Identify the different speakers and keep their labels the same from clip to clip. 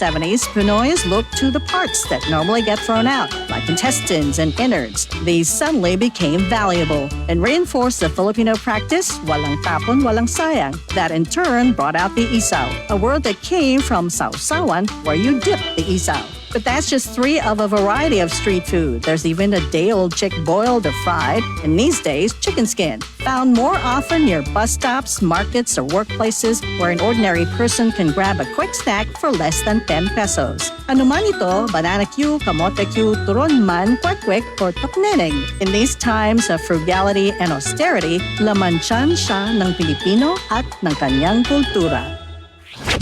Speaker 1: 1970s, Pinoys looked to the parts that normally get thrown out, like intestines and innards. These suddenly became valuable and reinforced the Filipino practice, walang tapon, walang sayang. That in turn brought out the isaw, a word that came from sausawan, where you dip the isaw. But that's just three of a variety of street food. There's even a day-old chick boiled or fried, and these days, chicken skin, found more often near bus stops, markets, or workplaces where an ordinary person can grab a quick snack for less than 10 pesos. Ano man ito, banana cue, kamote cue, turon man, kwek-kwek, or tokneneng. In these times of frugality and austerity, laman tiyan siya ng Pilipino at ng kanyang kultura.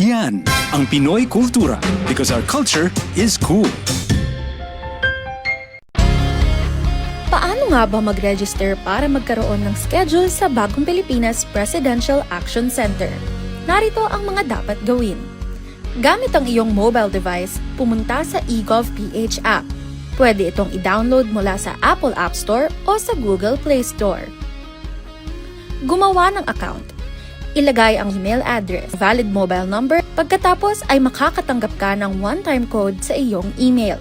Speaker 2: Yan ang Pinoy Kultura because our culture is cool.
Speaker 3: Paano nga ba mag-register para magkaroon ng schedule sa Bagong Pilipinas Presidential Action Center? Narito ang mga dapat gawin. Gamit ang iyong mobile device, pumunta sa eGovPH app. Pwede itong i-download mula sa Apple App Store o sa Google Play Store. Gumawa ng account. Ilagay ang email address, valid mobile number, pagkatapos ay makakatanggap ka ng one-time code sa iyong email.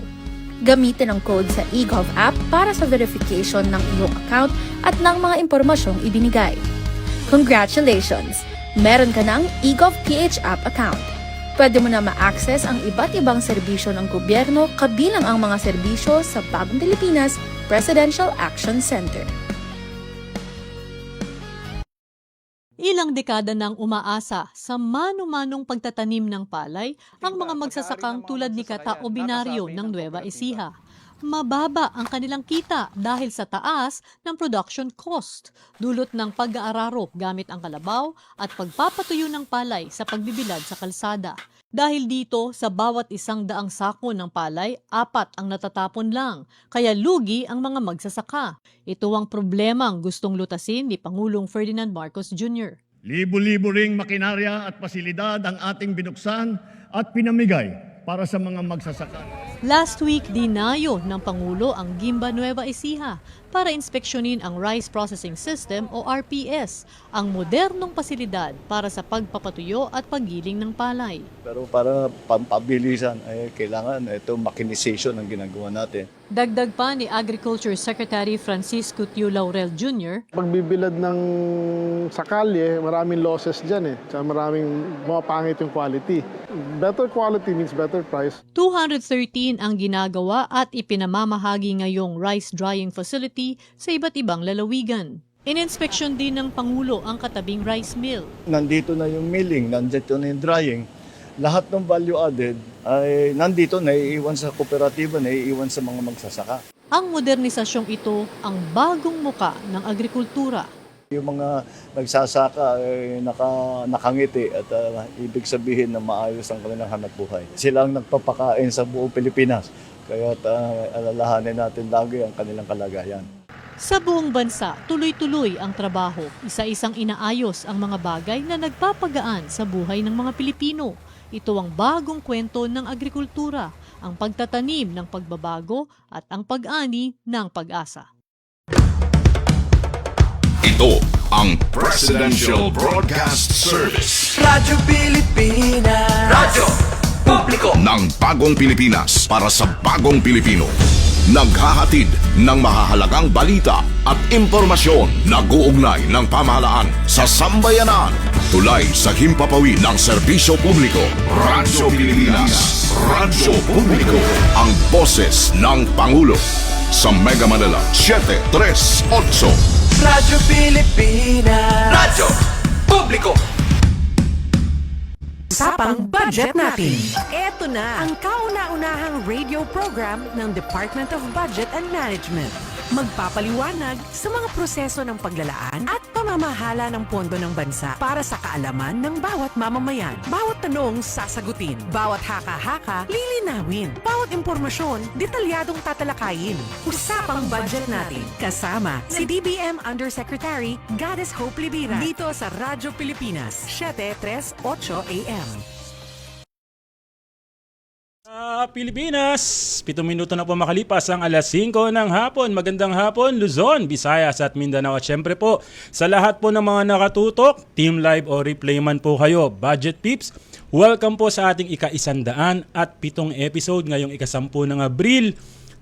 Speaker 3: Gamitin ang code sa eGov app para sa verification ng iyong account at ng mga impormasyong ibinigay. Congratulations! Meron ka ng eGovPH app account. Pwede mo na ma-access ang iba't ibang serbisyo ng gobyerno kabilang ang mga serbisyo sa Bagong Pilipinas Presidential Action Center.
Speaker 4: Ilang dekada nang umaasa sa mano-manong pagtatanim ng palay ang mga magsasakang tulad ni Kata Obinaryo ng Nueva Ecija. Mababa ang kanilang kita dahil sa taas ng production cost, dulot ng pag-aararo gamit ang kalabaw at pagpapatuyo ng palay sa pagbibilad sa kalsada. Dahil dito, sa bawat 100 sako ng palay, 4 ang natatapon lang, kaya lugi ang mga magsasaka. Ito ang problemang gustong lutasin ni Pangulong Ferdinand Marcos Jr.
Speaker 5: Libo-libo ring makinarya at pasilidad ang ating binuksan at pinamigay para sa mga magsasaka.
Speaker 4: Last week, dinayo ng Pangulo ang Gimba Nueva Ecija para inspeksyonin ang Rice Processing System o RPS, ang modernong pasilidad para sa pagpapatuyo at paggiling ng palay.
Speaker 6: Pero para pampabilisan, ay kailangan ito mechanization ang ginagawa natin.
Speaker 4: Dagdag pa ni Agriculture Secretary Francisco Tiu Laurel Jr.
Speaker 7: Pagbibilad ng sakalye, maraming losses dyan eh. Tsaka maraming mapangit yung quality. Better quality means better price.
Speaker 4: 213 ang ginagawa at ipinamamahagi ngayong rice drying facility sa iba't ibang lalawigan. Ininspeksyon din ng Pangulo ang katabing rice mill.
Speaker 6: Nandito na yung milling, nandito na yung drying. Lahat ng value added ay nandito, naiiwan sa kooperatiba, naiiwan sa mga magsasaka.
Speaker 4: Ang modernisasyong ito ang bagong muka ng agrikultura.
Speaker 6: Yung mga nagsasaka ay nakangiti at ibig sabihin na maayos ang kanilang hanapbuhay. Sila ang nagpapakain sa buong Pilipinas, kaya alalahanin natin lagi ang kanilang kalagayan.
Speaker 4: Sa buong bansa, tuloy-tuloy ang trabaho. Isa-isang inaayos ang mga bagay na nagpapagaan sa buhay ng mga Pilipino. Ito ang bagong kwento ng agrikultura, ang pagtatanim ng pagbabago at ang pag-ani ng pag-asa.
Speaker 8: Ito ang Presidential Broadcast Service.
Speaker 9: Radyo Pilipinas. Radyo Publiko
Speaker 8: ng Bagong Pilipinas para sa Bagong Pilipino. Naghahatid ng mahahalagang balita at impormasyon na guugnay ng pamahalaan sa sambayanan. Tulay sa himpapawid ng serbisyo publiko. Radyo Pilipinas. Radyo Publiko. Ang boses ng Pangulo. Sa Mega Manila, 738.
Speaker 9: Radyo Pilipinas. Radyo Publiko.
Speaker 10: Usapang budget natin. Ito na ang kauna-unahang radio program ng Department of Budget and Management. Magpapaliwanag sa mga proseso ng paglalaan at pamamahala ng pondo ng bansa para sa kaalaman ng bawat mamamayan. Bawat tanong sasagutin, bawat haka-haka lilinawin, bawat impormasyon detalyadong tatalakayin. Usapang budget natin. Kasama si DBM Undersecretary Goddess Hope Libira dito sa Radyo Pilipinas, 738 AM.
Speaker 11: Pilipinas, 7 minuto na po makalipas ang alas 5 ng hapon. Magandang hapon, Luzon, Visayas at Mindanao. At syempre po, sa lahat po ng mga nakatutok, Team Live o Replay man po kayo, Budget Peeps, welcome po sa ating ika-107 episode ngayong ika-10 ng Abril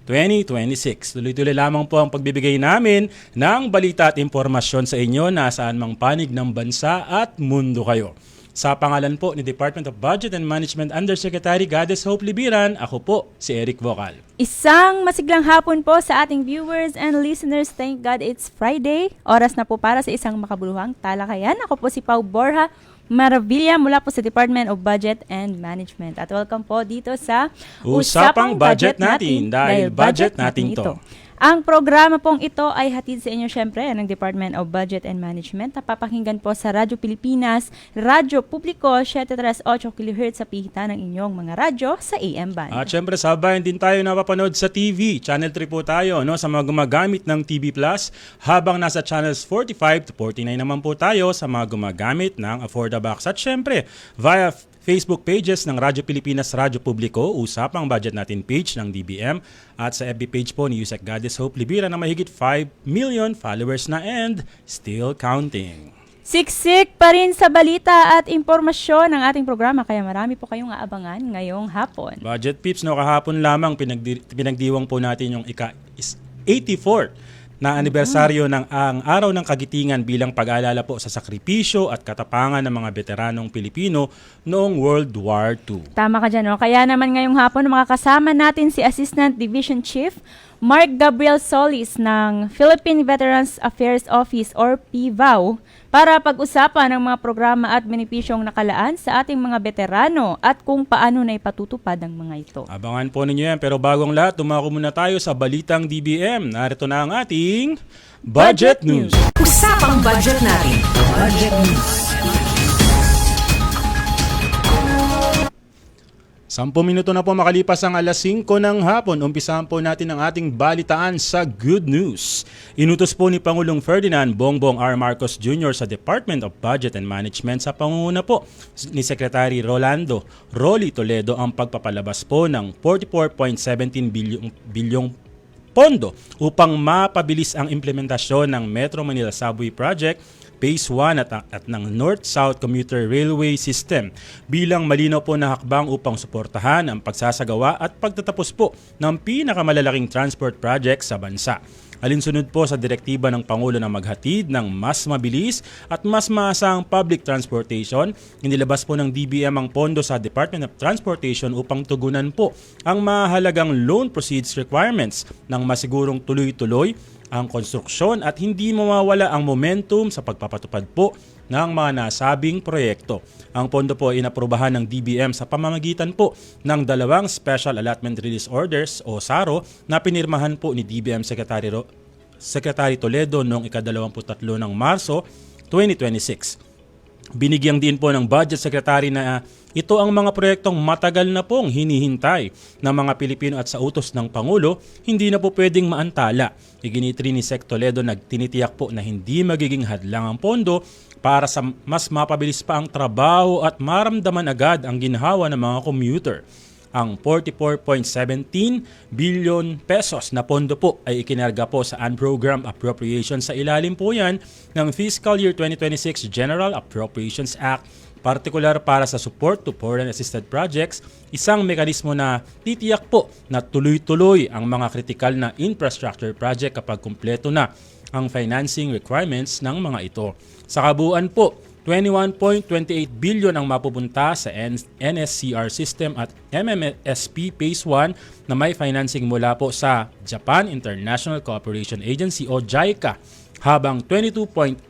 Speaker 11: 2026. Tuloy-tuloy lamang po ang pagbibigay namin ng balita at impormasyon sa inyo na saan mang panig ng bansa at mundo kayo. Sa pangalan po ni Department of Budget and Management Undersecretary Goddess Hope Libiran, ako po si Eric Vocal.
Speaker 12: Isang masiglang hapon po sa ating viewers and listeners. Thank God it's Friday. Oras na po para sa isang makabuluhang talakayan. Ako po si Pau Borja Maravilla mula po sa Department of Budget and Management. At welcome po dito sa
Speaker 11: Usapang Budget Natin dahil budget natin ito.
Speaker 12: Ang programa pong ito ay hatid sa inyo syempre ng Department of Budget and Management. Napapakinggan po sa Radyo Pilipinas, Radyo Publiko, 738 kHz sa pihitan ng inyong mga radyo sa AM band.
Speaker 11: At syempre sabay din tayo napapanood sa TV. Channel 3 po tayo sa mga gumagamit ng TV Plus. Habang nasa channels 45 to 49 naman po tayo sa mga gumagamit ng Affordabox. At syempre via Facebook pages ng Radyo Pilipinas, Radyo Publiko, Usapang Budget Natin page ng DBM at sa FB page po ni Yusek Goddess Hope Libiran na mahigit 5 million followers na and still counting.
Speaker 12: Siksik pa rin sa balita at impormasyon ng ating programa kaya marami po kayong aabangan ngayong hapon.
Speaker 11: Budget Peeps, kahapon lamang pinagdiwang po natin yung ika-84 na anibersaryo ng ang Araw ng Kagitingan bilang pag-aalala po sa sakripisyo at katapangan ng mga veteranong Pilipino noong World War II.
Speaker 12: Tama ka dyan, no? Kaya naman ngayong hapon makakasama natin si Assistant Division Chief Mark Gabriel Solis ng Philippine Veterans Affairs Office or PVAO para pag-usapan ang mga programa at benepisyong nakalaan sa ating mga veterano at kung paano na ipatutupad ang mga ito.
Speaker 11: Abangan po ninyo yan, pero bagong lahat, tumako muna tayo sa Balitang DBM. Narito na ang ating Budget News.
Speaker 10: Usapang budget natin. Budget News.
Speaker 11: 10 minuto na po makalipas ang alas 5 ng hapon. Umpisahan po natin ang ating balitaan sa good news. Inutos po ni Pangulong Ferdinand Bongbong R. Marcos Jr. sa Department of Budget and Management sa pangunguna po ni Secretary Rolando Rolly Toledo ang pagpapalabas po ng 44.17 bilyong pondo upang mapabilis ang implementasyon ng Metro Manila Subway Project Phase 1 at ng North-South Commuter Railway System bilang malinaw po na hakbang upang suportahan ang pagsasagawa at pagtatapos po ng pinakamalalaking transport project sa bansa. Alinsunod po sa direktiba ng Pangulo na maghatid ng mas mabilis at mas maasang public transportation, inilabas po ng DBM ang pondo sa Department of Transportation upang tugunan po ang mahalagang loan proceeds requirements ng masigurong tuloy-tuloy ang konstruksyon at hindi mawawala ang momentum sa pagpapatupad po ng mga nasabing proyekto. Ang pondo po ay inaprubahan ng DBM sa pamamagitan po ng 2 Special Allotment Release Orders o SARO na pinirmahan po ni DBM Secretary Toledo noong ika-23 ng Marso 2026. Binigyang din po ng Budget Secretary na ito ang mga proyektong matagal na pong hinihintay ng mga Pilipino at sa utos ng Pangulo, hindi na po pwedeng maantala. Iginitri ni Sec Toledo nagtinitiyak po na hindi magiging hadlang ang pondo para sa mas mapabilis pa ang trabaho at maramdaman agad ang ginhawa ng mga commuter. Ang 44.17 billion pesos na pondo po ay ikinarga po sa unprogrammed appropriation sa ilalim po yan ng Fiscal Year 2026 General Appropriations Act, partikular para sa support to foreign assisted projects, isang mekanismo na titiyak po na tuloy-tuloy ang mga kritikal na infrastructure project kapag kumpleto na ang financing requirements ng mga ito. Sa kabuuan po, 21.28 billion ang mapupunta sa NSCR system at MMSP Phase 1 na may financing mula po sa Japan International Cooperation Agency o JICA, habang 22.88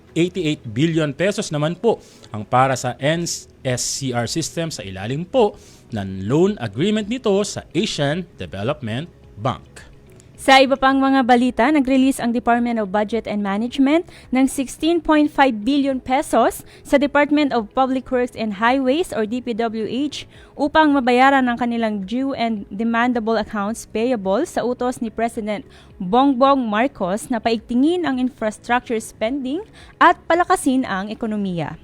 Speaker 11: billion pesos naman po ang para sa NSCR system sa ilalim po ng loan agreement nito sa Asian Development Bank.
Speaker 12: Sa iba pang mga balita, nag-release ang Department of Budget and Management ng 16.5 billion pesos sa Department of Public Works and Highways or DPWH upang mabayaran ang kanilang due and demandable accounts payable sa utos ni President Bongbong Marcos na paigtingin ang infrastructure spending at palakasin ang ekonomiya.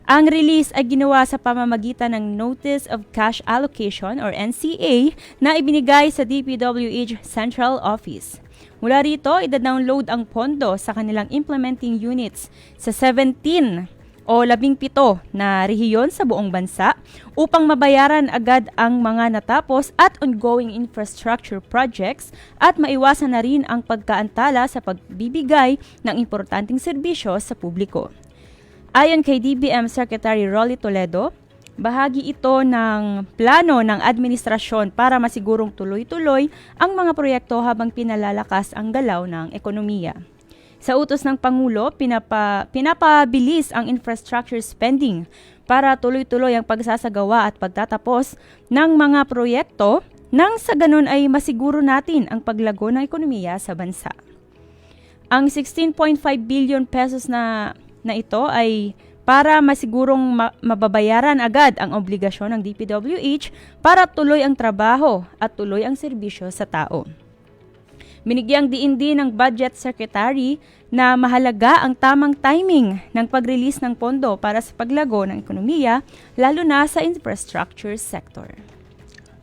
Speaker 12: Ang release ay ginawa sa pamamagitan ng Notice of Cash Allocation or NCA na ibinigay sa DPWH Central Office. Mula rito, ida-download ang pondo sa kanilang implementing units sa 17 o 17 na rehiyon sa buong bansa upang mabayaran agad ang mga natapos at ongoing infrastructure projects at maiwasan na rin ang pagkaantala sa pagbibigay ng importanteng serbisyo sa publiko. Ayon kay DBM Secretary Rolly Toledo, bahagi ito ng plano ng administrasyon para masigurong tuloy-tuloy ang mga proyekto habang pinalalakas ang galaw ng ekonomiya. Sa utos ng Pangulo, pinapabilis ang infrastructure spending para tuloy-tuloy ang pagsasagawa at pagtatapos ng mga proyekto nang sa ganun ay masiguro natin ang paglago ng ekonomiya sa bansa. Ang 16.5 billion pesos na ito ay para masigurong mababayaran agad ang obligasyon ng DPWH para tuloy ang trabaho at tuloy ang serbisyo sa tao. Binigyang diin din ng Budget Secretary na mahalaga ang tamang timing ng pag-release ng pondo para sa paglago ng ekonomiya, lalo na sa infrastructure sector.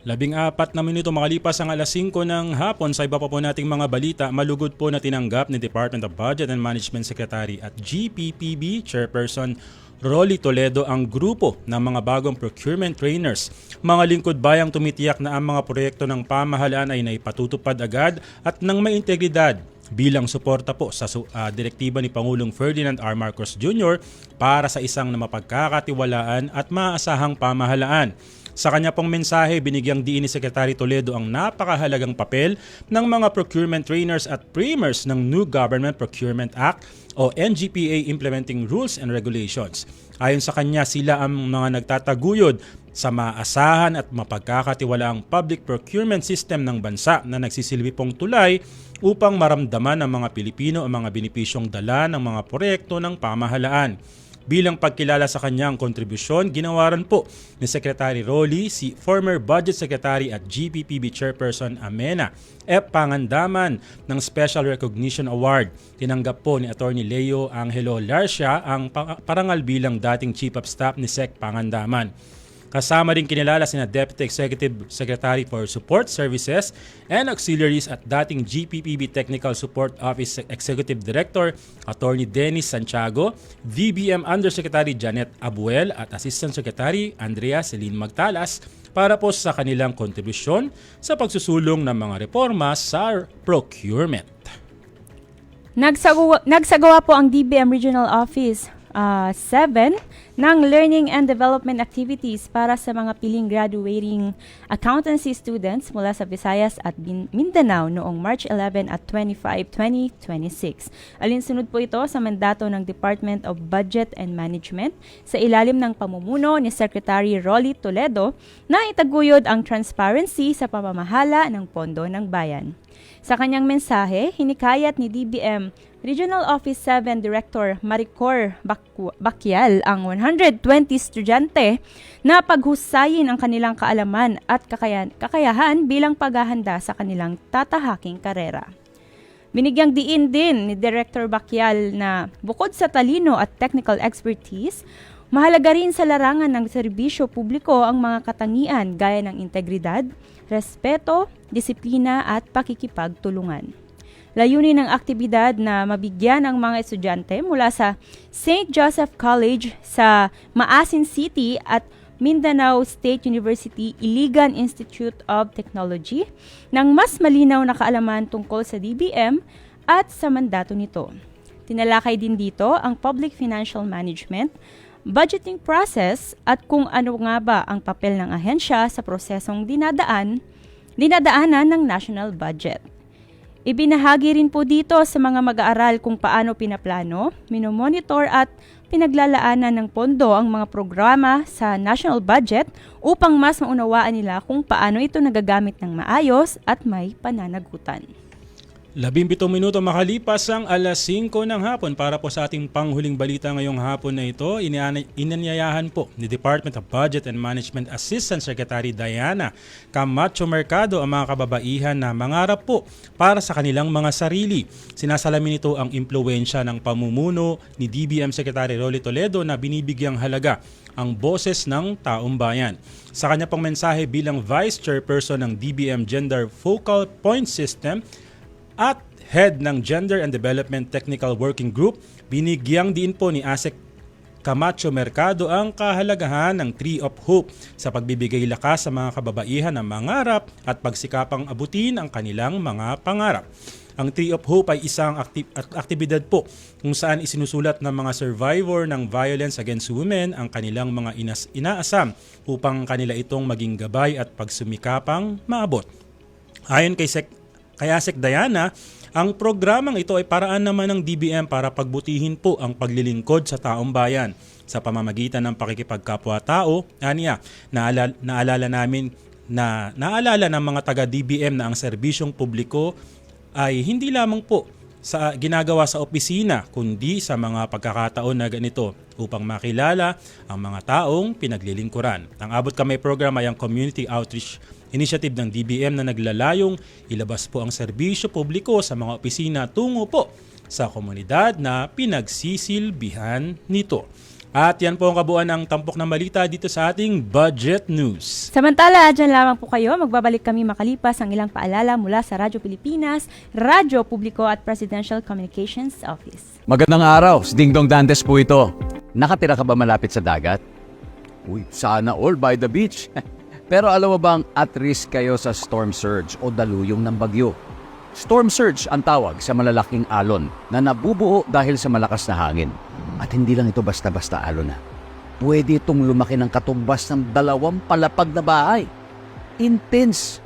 Speaker 11: 14 na minuto makalipas ang 5:00 ng hapon. Sa iba pa po nating mga balita, malugod po na tinanggap ni Department of Budget and Management Secretary at GPPB Chairperson Rolly Toledo ang grupo ng mga bagong procurement trainers. Mga lingkod bayang tumitiyak na ang mga proyekto ng pamahalaan ay naipatutupad agad at ng may integridad bilang suporta po sa direktiba ni Pangulong Ferdinand R. Marcos Jr. para sa isang na mapagkakatiwalaan at maaasahang pamahalaan. Sa kanya pong mensahe, binigyang diin ni Secretary Toledo ang napakahalagang papel ng mga procurement trainers at primers ng New Government Procurement Act o NGPA implementing rules and regulations. Ayon sa kanya, sila ang mga nagtataguyod sa maasahan at mapagkakatiwalaang public procurement system ng bansa na nagsisilbi pong tulay upang maramdaman ng mga Pilipino ang mga benepisyong dala ng mga proyekto ng pamahalaan. Bilang pagkilala sa kanyang kontribusyon, ginawaran po ni Secretary Rolly si former Budget Secretary at GPPB Chairperson Amena F. Pangandaman ng Special Recognition Award. Tinanggap po ni Attorney Leo Angelo Larcia ang parangal bilang dating Chief of Staff ni Sec. Pangandaman. Kasama rin kinilala sina Deputy Executive Secretary for Support Services and Auxiliaries at dating GPPB Technical Support Office Executive Director Attorney Dennis Santiago, DBM Undersecretary Janet Abuel at Assistant Secretary Andrea Celine Magtalas para po sa kanilang kontribusyon sa pagsusulong ng mga reforma sa procurement.
Speaker 12: Nagsagawa po ang DBM Regional Office 7 ng learning and development activities para sa mga piling graduating accountancy students mula sa Visayas at Mindanao noong March 11 at 25, 2026. Alinsunod po ito sa mandato ng Department of Budget and Management sa ilalim ng pamumuno ni Secretary Rolly Toledo na itaguyod ang transparency sa pamamahala ng pondo ng bayan. Sa kanyang mensahe, hinikayat ni DBM Regional Office 7 Director Maricor Bakyal ang 120 estudyante na paghusayin ang kanilang kaalaman at kakayahan bilang paghahanda sa kanilang tatahaking karera. Binigyang diin din ni Director Bakyal na bukod sa talino at technical expertise, mahalaga rin sa larangan ng serbisyo publiko ang mga katangian gaya ng integridad, respeto, disiplina at pakikipagtulungan. Layunin ng aktibidad na mabigyan ang mga estudyante mula sa St. Joseph College sa Maasin City at Mindanao State University Iligan Institute of Technology ng mas malinaw na kaalaman tungkol sa DBM at sa mandato nito. Tinalakay din dito ang public financial management, budgeting process at kung ano nga ba ang papel ng ahensya sa prosesong dinadaanan ng national budget. Ibinahagi rin po dito sa mga mag-aaral kung paano pinaplano, minomonitor at pinaglalaanan ng pondo ang mga programa sa national budget upang mas maunawaan nila kung paano ito nagagamit ng maayos at may pananagutan.
Speaker 11: 17 minuto makalipas ang alas 5 ng hapon para po sa ating panghuling balita ngayong hapon na ito. Inanyayahan po ni Department of Budget and Management Assistant Secretary Diana Camacho Mercado ang mga kababaihan na mangarap po para sa kanilang mga sarili. Sinasalamin ito ang impluwensya ng pamumuno ni DBM Secretary Rolly Toledo na binibigyang halaga ang boses ng taong bayan. Sa kanya pong mensahe bilang Vice Chairperson ng DBM Gender Focal Point System at Head ng Gender and Development Technical Working Group, binigyang din po ni ASEC Camacho Mercado ang kahalagahan ng Tree of Hope sa pagbibigay lakas sa mga kababaihan na mangarap at pagsikapang abutin ang kanilang mga pangarap. Ang Tree of Hope ay isang aktibidad po kung saan isinusulat ng mga survivor ng violence against women ang kanilang mga inaasam upang kanila itong maging gabay at pagsumikapang maabot. Ayon kay Asek Diana, ang programang ito ay paraan naman ng DBM para pagbutihin po ang paglilingkod sa taong bayan sa pamamagitan ng pakikipagkapwa-tao. Aniya, naalala ng mga taga-DBM na ang serbisyong publiko ay hindi lamang po sa ginagawa sa opisina kundi sa mga pagkakataon na ganito upang makilala ang mga taong pinaglilingkuran. Ang Abot Kamay program ay ang community outreach initiative ng DBM na naglalayong ilabas po ang serbisyo publiko sa mga opisina tungo po sa komunidad na pinagsisilbihan nito. At yan po ang kabuuan ng tampok na balita dito sa ating Budget News.
Speaker 12: Samantala, dyan lamang po kayo. Magbabalik kami makalipas ang ilang paalala mula sa Radyo Pilipinas, Radyo Publiko at Presidential Communications Office.
Speaker 13: Magandang araw, si Dingdong Dantes po ito. Nakatira ka ba malapit sa dagat? Uy, sana all by the beach. Pero alam mo bang at risk kayo sa storm surge o daluyong ng bagyo? Storm surge ang tawag sa malalaking alon na nabubuo dahil sa malakas na hangin. At hindi lang ito basta-basta alon na. Pwede itong lumaki ng katumbas ng 2 palapag na bahay. Intense!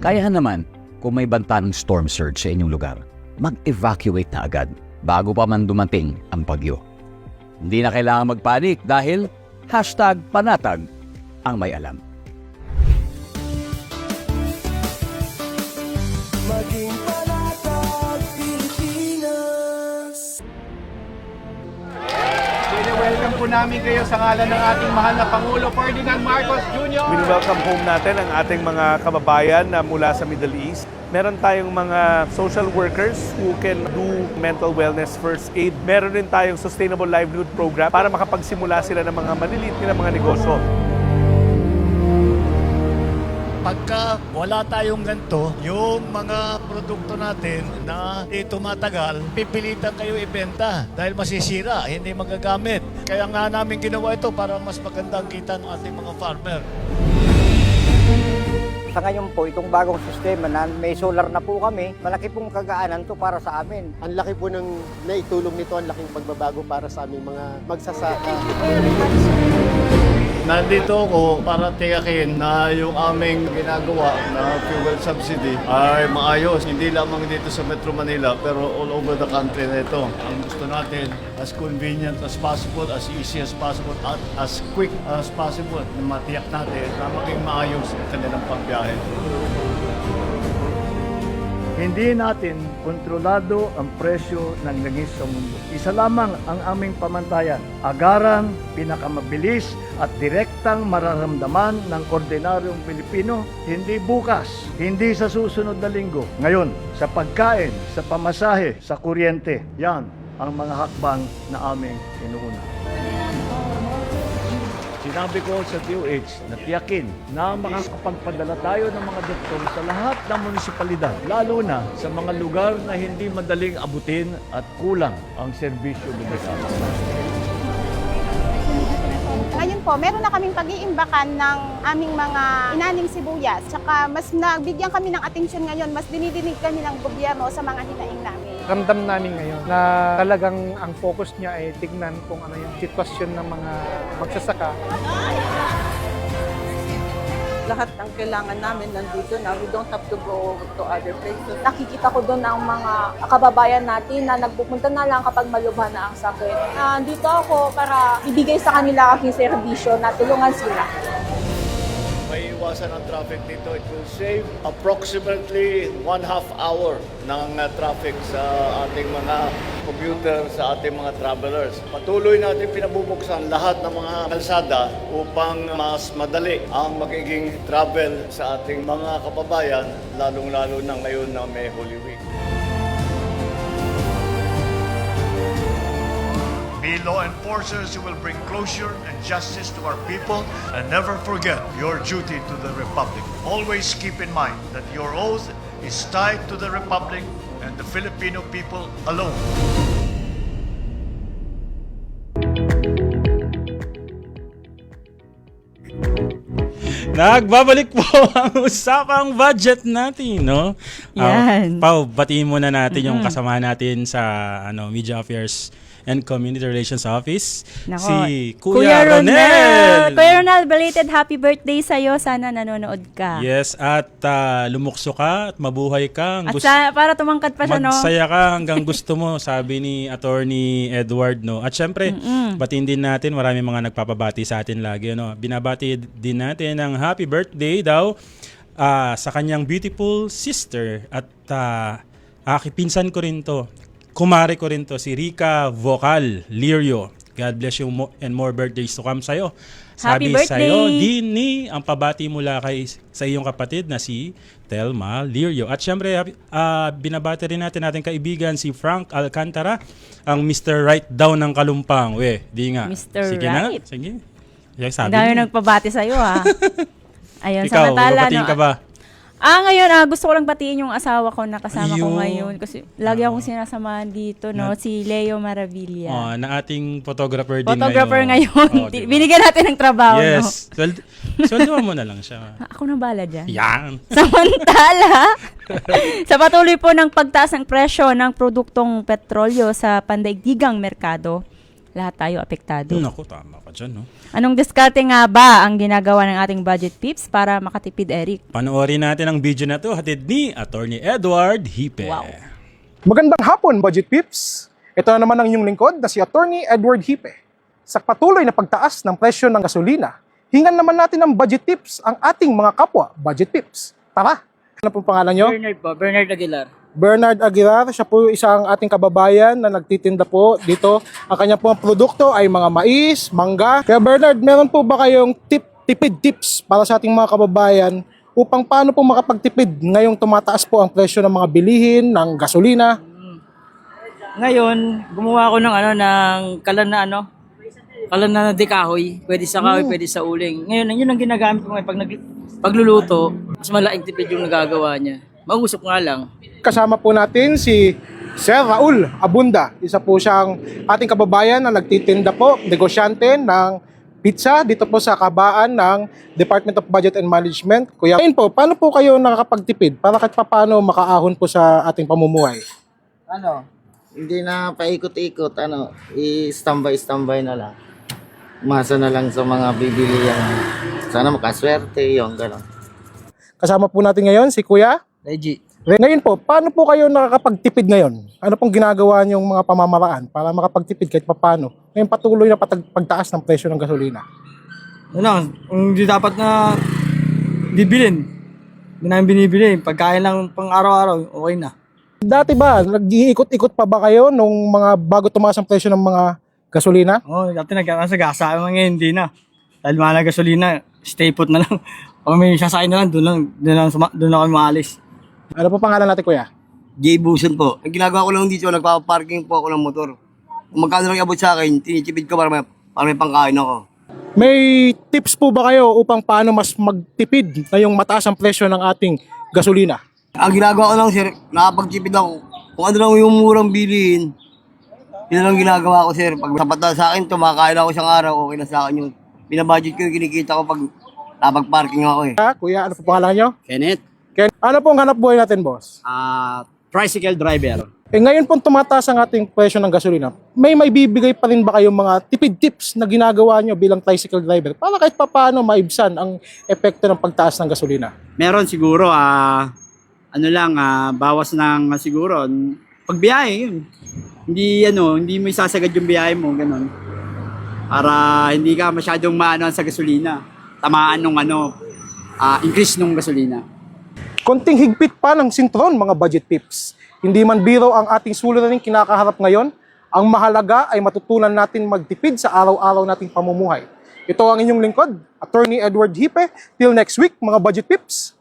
Speaker 13: Kaya naman, kung may banta ng storm surge sa inyong lugar, mag-evacuate na agad bago pa man dumating ang bagyo. Hindi na kailangan magpanik dahil #panatag ang may alam.
Speaker 9: Maging panatag Pilipinas.
Speaker 14: Welcome po namin kayo sa ngalan ng ating mahal na Pangulo Ferdinand Marcos Jr.
Speaker 15: Welcome home natin ang ating mga kababayan na mula sa Middle East. Meron tayong mga social workers who can do mental wellness first aid. Meron rin tayong sustainable livelihood program para makapagsimula sila ng mga maliliit na mga negosyo.
Speaker 5: Pagka wala tayong ganito, yung mga produkto natin na tumatagal, pipilitan kayo ibenta dahil masisira, hindi magagamit. Kaya nga namin ginawa ito para mas magandang kita ng ating mga farmer.
Speaker 16: Sa ngayon po, itong bagong sistema na may solar na po kami, malaki pong kagaanan to para sa amin.
Speaker 17: Ang laki po ng naitulong nito, ang laking pagbabago para sa aming mga magsasaka.
Speaker 5: Nandito ako para tiyakin na yung aming ginagawa na fuel subsidy ay maayos. Hindi lamang dito sa Metro Manila pero all over the country na ito. Ang gusto natin, as convenient as possible, as easy as possible, at as quick as possible na matiyak natin na maging maayos ang kanilang pagbiyahe. Hindi natin kontrolado ang presyo ng langis sa mundo. Isa lamang ang aming pamantayan. Agarang, pinakamabilis at direktang mararamdaman ng ordinaryong Pilipino, hindi bukas, hindi sa susunod na linggo. Ngayon, sa pagkain, sa pamasahe, sa kuryente, yan ang mga hakbang na aming inuuna. Sinabi ko sa DOH na tiyakin na makakapagpadala tayo ng mga doktor sa lahat ng munisipalidad, lalo na sa mga lugar na hindi madaling abutin at kulang ang serbisyo medikal.
Speaker 18: Ngayon po, meron na kaming pag-iimbakan ng aming mga inaning sibuyas. Tsaka mas nabigyan kami ng atensyon ngayon, mas dinidinig kami ng gobyerno sa mga hinaing namin.
Speaker 19: Ramdam namin ngayon na talagang ang focus niya ay tignan kung ano yung sitwasyon ng mga magsasaka.
Speaker 20: Lahat ng kailangan namin nandito na. We don't have to go to other places. Nakikita ko doon ang mga kababayan natin na nagpupunta na lang kapag malubha na ang sakit. Dito ako para ibigay sa kanila aking serbisyo na tulungan sila.
Speaker 6: maiiwasan ang traffic dito. It will save approximately 1/2 hour ng traffic sa ating mga commuter, sa ating mga travelers. Patuloy natin pinabubuksan lahat ng mga kalsada upang mas madali ang magiging travel sa ating mga kababayan, lalong-lalo na ngayon na may Holy Week.
Speaker 21: Be law enforcers who will bring closure and justice to our people, and never forget your duty to the Republic. Always keep in mind that your oath is tied to the Republic and the Filipino people alone.
Speaker 11: Nagbabalik po ang usapang budget natin, no?
Speaker 12: Yan.
Speaker 11: Pao, batiin muna natin yung kasama natin sa Media Affairs and Community Relations Office,
Speaker 12: Nako,
Speaker 11: si Kuya Ronel.
Speaker 12: Kuya Ronel, belated happy birthday sa'yo. Sana nanonood ka.
Speaker 11: Yes, at lumukso ka at mabuhay ka.
Speaker 12: At para tumangkad pa siya, no?
Speaker 11: Magsaya ka hanggang gusto mo, sabi ni Attorney Edward, no? At syempre, batiin din natin, marami mga nagpapabati sa atin lagi, no? Binabati din natin ang happy birthday daw sa kanyang beautiful sister at pinsan ko rin to. Kumare ko rin to, si Rica Vocal Lirio. God bless you and more birthdays to come sa'yo.
Speaker 12: Happy
Speaker 11: Sabi
Speaker 12: birthday!
Speaker 11: sa'yo, Dini, ang pabati mula sa iyong kapatid na si Telma Lirio. At syempre, binabati rin natin ating kaibigan si Frank Alcantara, ang Mr. Right daw ng Kalumpang. Di nga.
Speaker 12: Mr.
Speaker 11: Sige
Speaker 12: Right.
Speaker 11: Na. Sige. Sabi
Speaker 12: Dami
Speaker 11: niya.
Speaker 12: nagpabati sa'yo, ha? Ayun,
Speaker 11: Ikaw,
Speaker 12: samantala,
Speaker 11: babatiin ka ba?
Speaker 12: Ngayon, gusto ko lang batiin yung asawa ko na kasama ko
Speaker 11: Ayun.
Speaker 12: ngayon. Kasi lagi akong sinasamahan dito, no? Si Leo Maravilla.
Speaker 11: Na ating photographer din
Speaker 12: ngayon.
Speaker 11: Diba?
Speaker 12: Binigyan natin ng trabaho, no?
Speaker 11: Yes. Sweldo mo na lang siya.
Speaker 12: Ako na bala dyan.
Speaker 11: Yan.
Speaker 12: Samantala, sa patuloy po ng pagtaas ng presyo ng produktong petrolyo sa pandaigdigang merkado, lahat tayo apektado.
Speaker 11: Naku, tama ka dyan, no?
Speaker 12: Anong diskarte nga ba ang ginagawa ng ating budget peeps para makatipid, Eric?
Speaker 11: Panoorin natin ang video na to, hatid ni Attorney Edward Hipe.
Speaker 12: Wow.
Speaker 22: Magandang hapon, Budget Peeps! Ito na naman ang inyong lingkod na si Attorney Edward Hipe. Sa patuloy na pagtaas ng presyo ng gasolina, hingan naman natin ng budget tips ang ating mga kapwa Budget Peeps. Tara! Ano pong pangalan nyo?
Speaker 23: Bernard Aguilar.
Speaker 22: Bernard Aguilar, siya po isang ating kababayan na nagtitinda po dito. Ang kanya pong produkto ay mga mais, mangga. Kaya Bernard, meron po ba kayong tipid tips para sa ating mga kababayan upang paano po makapagtipid ngayong tumataas po ang presyo ng mga bilihin, ng gasolina?
Speaker 23: Ngayon, gumawa ako ng kalan na dekahoy. Pwede sa kahoy, pwede sa uling. Ngayon, yun ang ginagamit ko ngayon. Pagluluto, mas malaking tipid yung nagagawa niya. Mag-usap nga lang.
Speaker 22: Kasama po natin si Sir Raul Abunda. Isa po siyang ating kababayan na nagtitinda po, negosyante ng pizza dito po sa kabaan ng Department of Budget and Management. Kuya, ngayon po, paano po kayo nakakapagtipid para kahit paano makaahon po sa ating pamumuhay?
Speaker 24: Hindi na paikot-ikot, i-standby na lang. Umasa na lang sa mga bibili yan. Sana makaswerte yung gano'n.
Speaker 22: Kasama po natin ngayon si Kuya
Speaker 23: Reggie.
Speaker 22: Ngayon po, paano po kayo nakakapagtipid ngayon? Ano pong ginagawa niyong mga pamamaraan para makapagtipid kahit paano? Ngayon patuloy na pagtaas ng presyo ng gasolina.
Speaker 23: Hindi dapat na bibilin. Hindi namin binibili. Pagkain lang pang araw-araw, okay na.
Speaker 22: Dati ba, nag-iikot-ikot pa ba kayo nung mga bago tumaas ang presyo ng mga gasolina?
Speaker 23: Dati nagkaroon sa gasa. Ngayon hindi na. Dahil mahal na gasolina, stay put na lang. Pag may sasakay na lang, doon ako maalis.
Speaker 22: Ano po pangalan natin, Kuya?
Speaker 23: Jay Buson po. Ang ginagawa ko lang dito, nagpapaparking po ako ng motor. Kung magkano lang iabot sa akin, tinitipid ko para may pangkain ako.
Speaker 22: May tips po ba kayo upang paano mas magtipid ngayong mataas ang presyo ng ating gasolina?
Speaker 23: Ang ginagawa ko lang, sir, nakapagtipid ako. Kung ano lang yung murang bilihin, yun lang ginagawa ko, sir. Pag sapat na sa akin, tumakain ako isang araw, okay na sa akin yun. Binabudget ko yung kinikita ko pag napag-parking ako eh.
Speaker 22: Kuya, ano po pangalan nyo?
Speaker 23: Kenneth.
Speaker 22: Ano pong hanap buhay natin, boss?
Speaker 23: Tricycle driver.
Speaker 22: Ngayon pong tumataas ang ating presyo ng gasolina, may bibigay pa rin ba kayong mga tipid tips na ginagawa nyo bilang tricycle driver para kahit paano maibsan ang epekto ng pagtaas ng gasolina?
Speaker 23: Meron siguro, bawas ng siguro, pagbiyahe yun. Hindi mo isasagad yung biyahe mo, ganun. Para hindi ka masyadong maano sa gasolina. Tamaan ng
Speaker 1: increase ng gasolina.
Speaker 22: Konting higpit pa ng sintron, mga budget pips. Hindi man biro ang ating suliraning kinakaharap ngayon, ang mahalaga ay matutunan natin magtipid sa araw-araw nating pamumuhay. Ito ang inyong lingkod, Attorney Edward Hipe. Till next week, mga budget pips.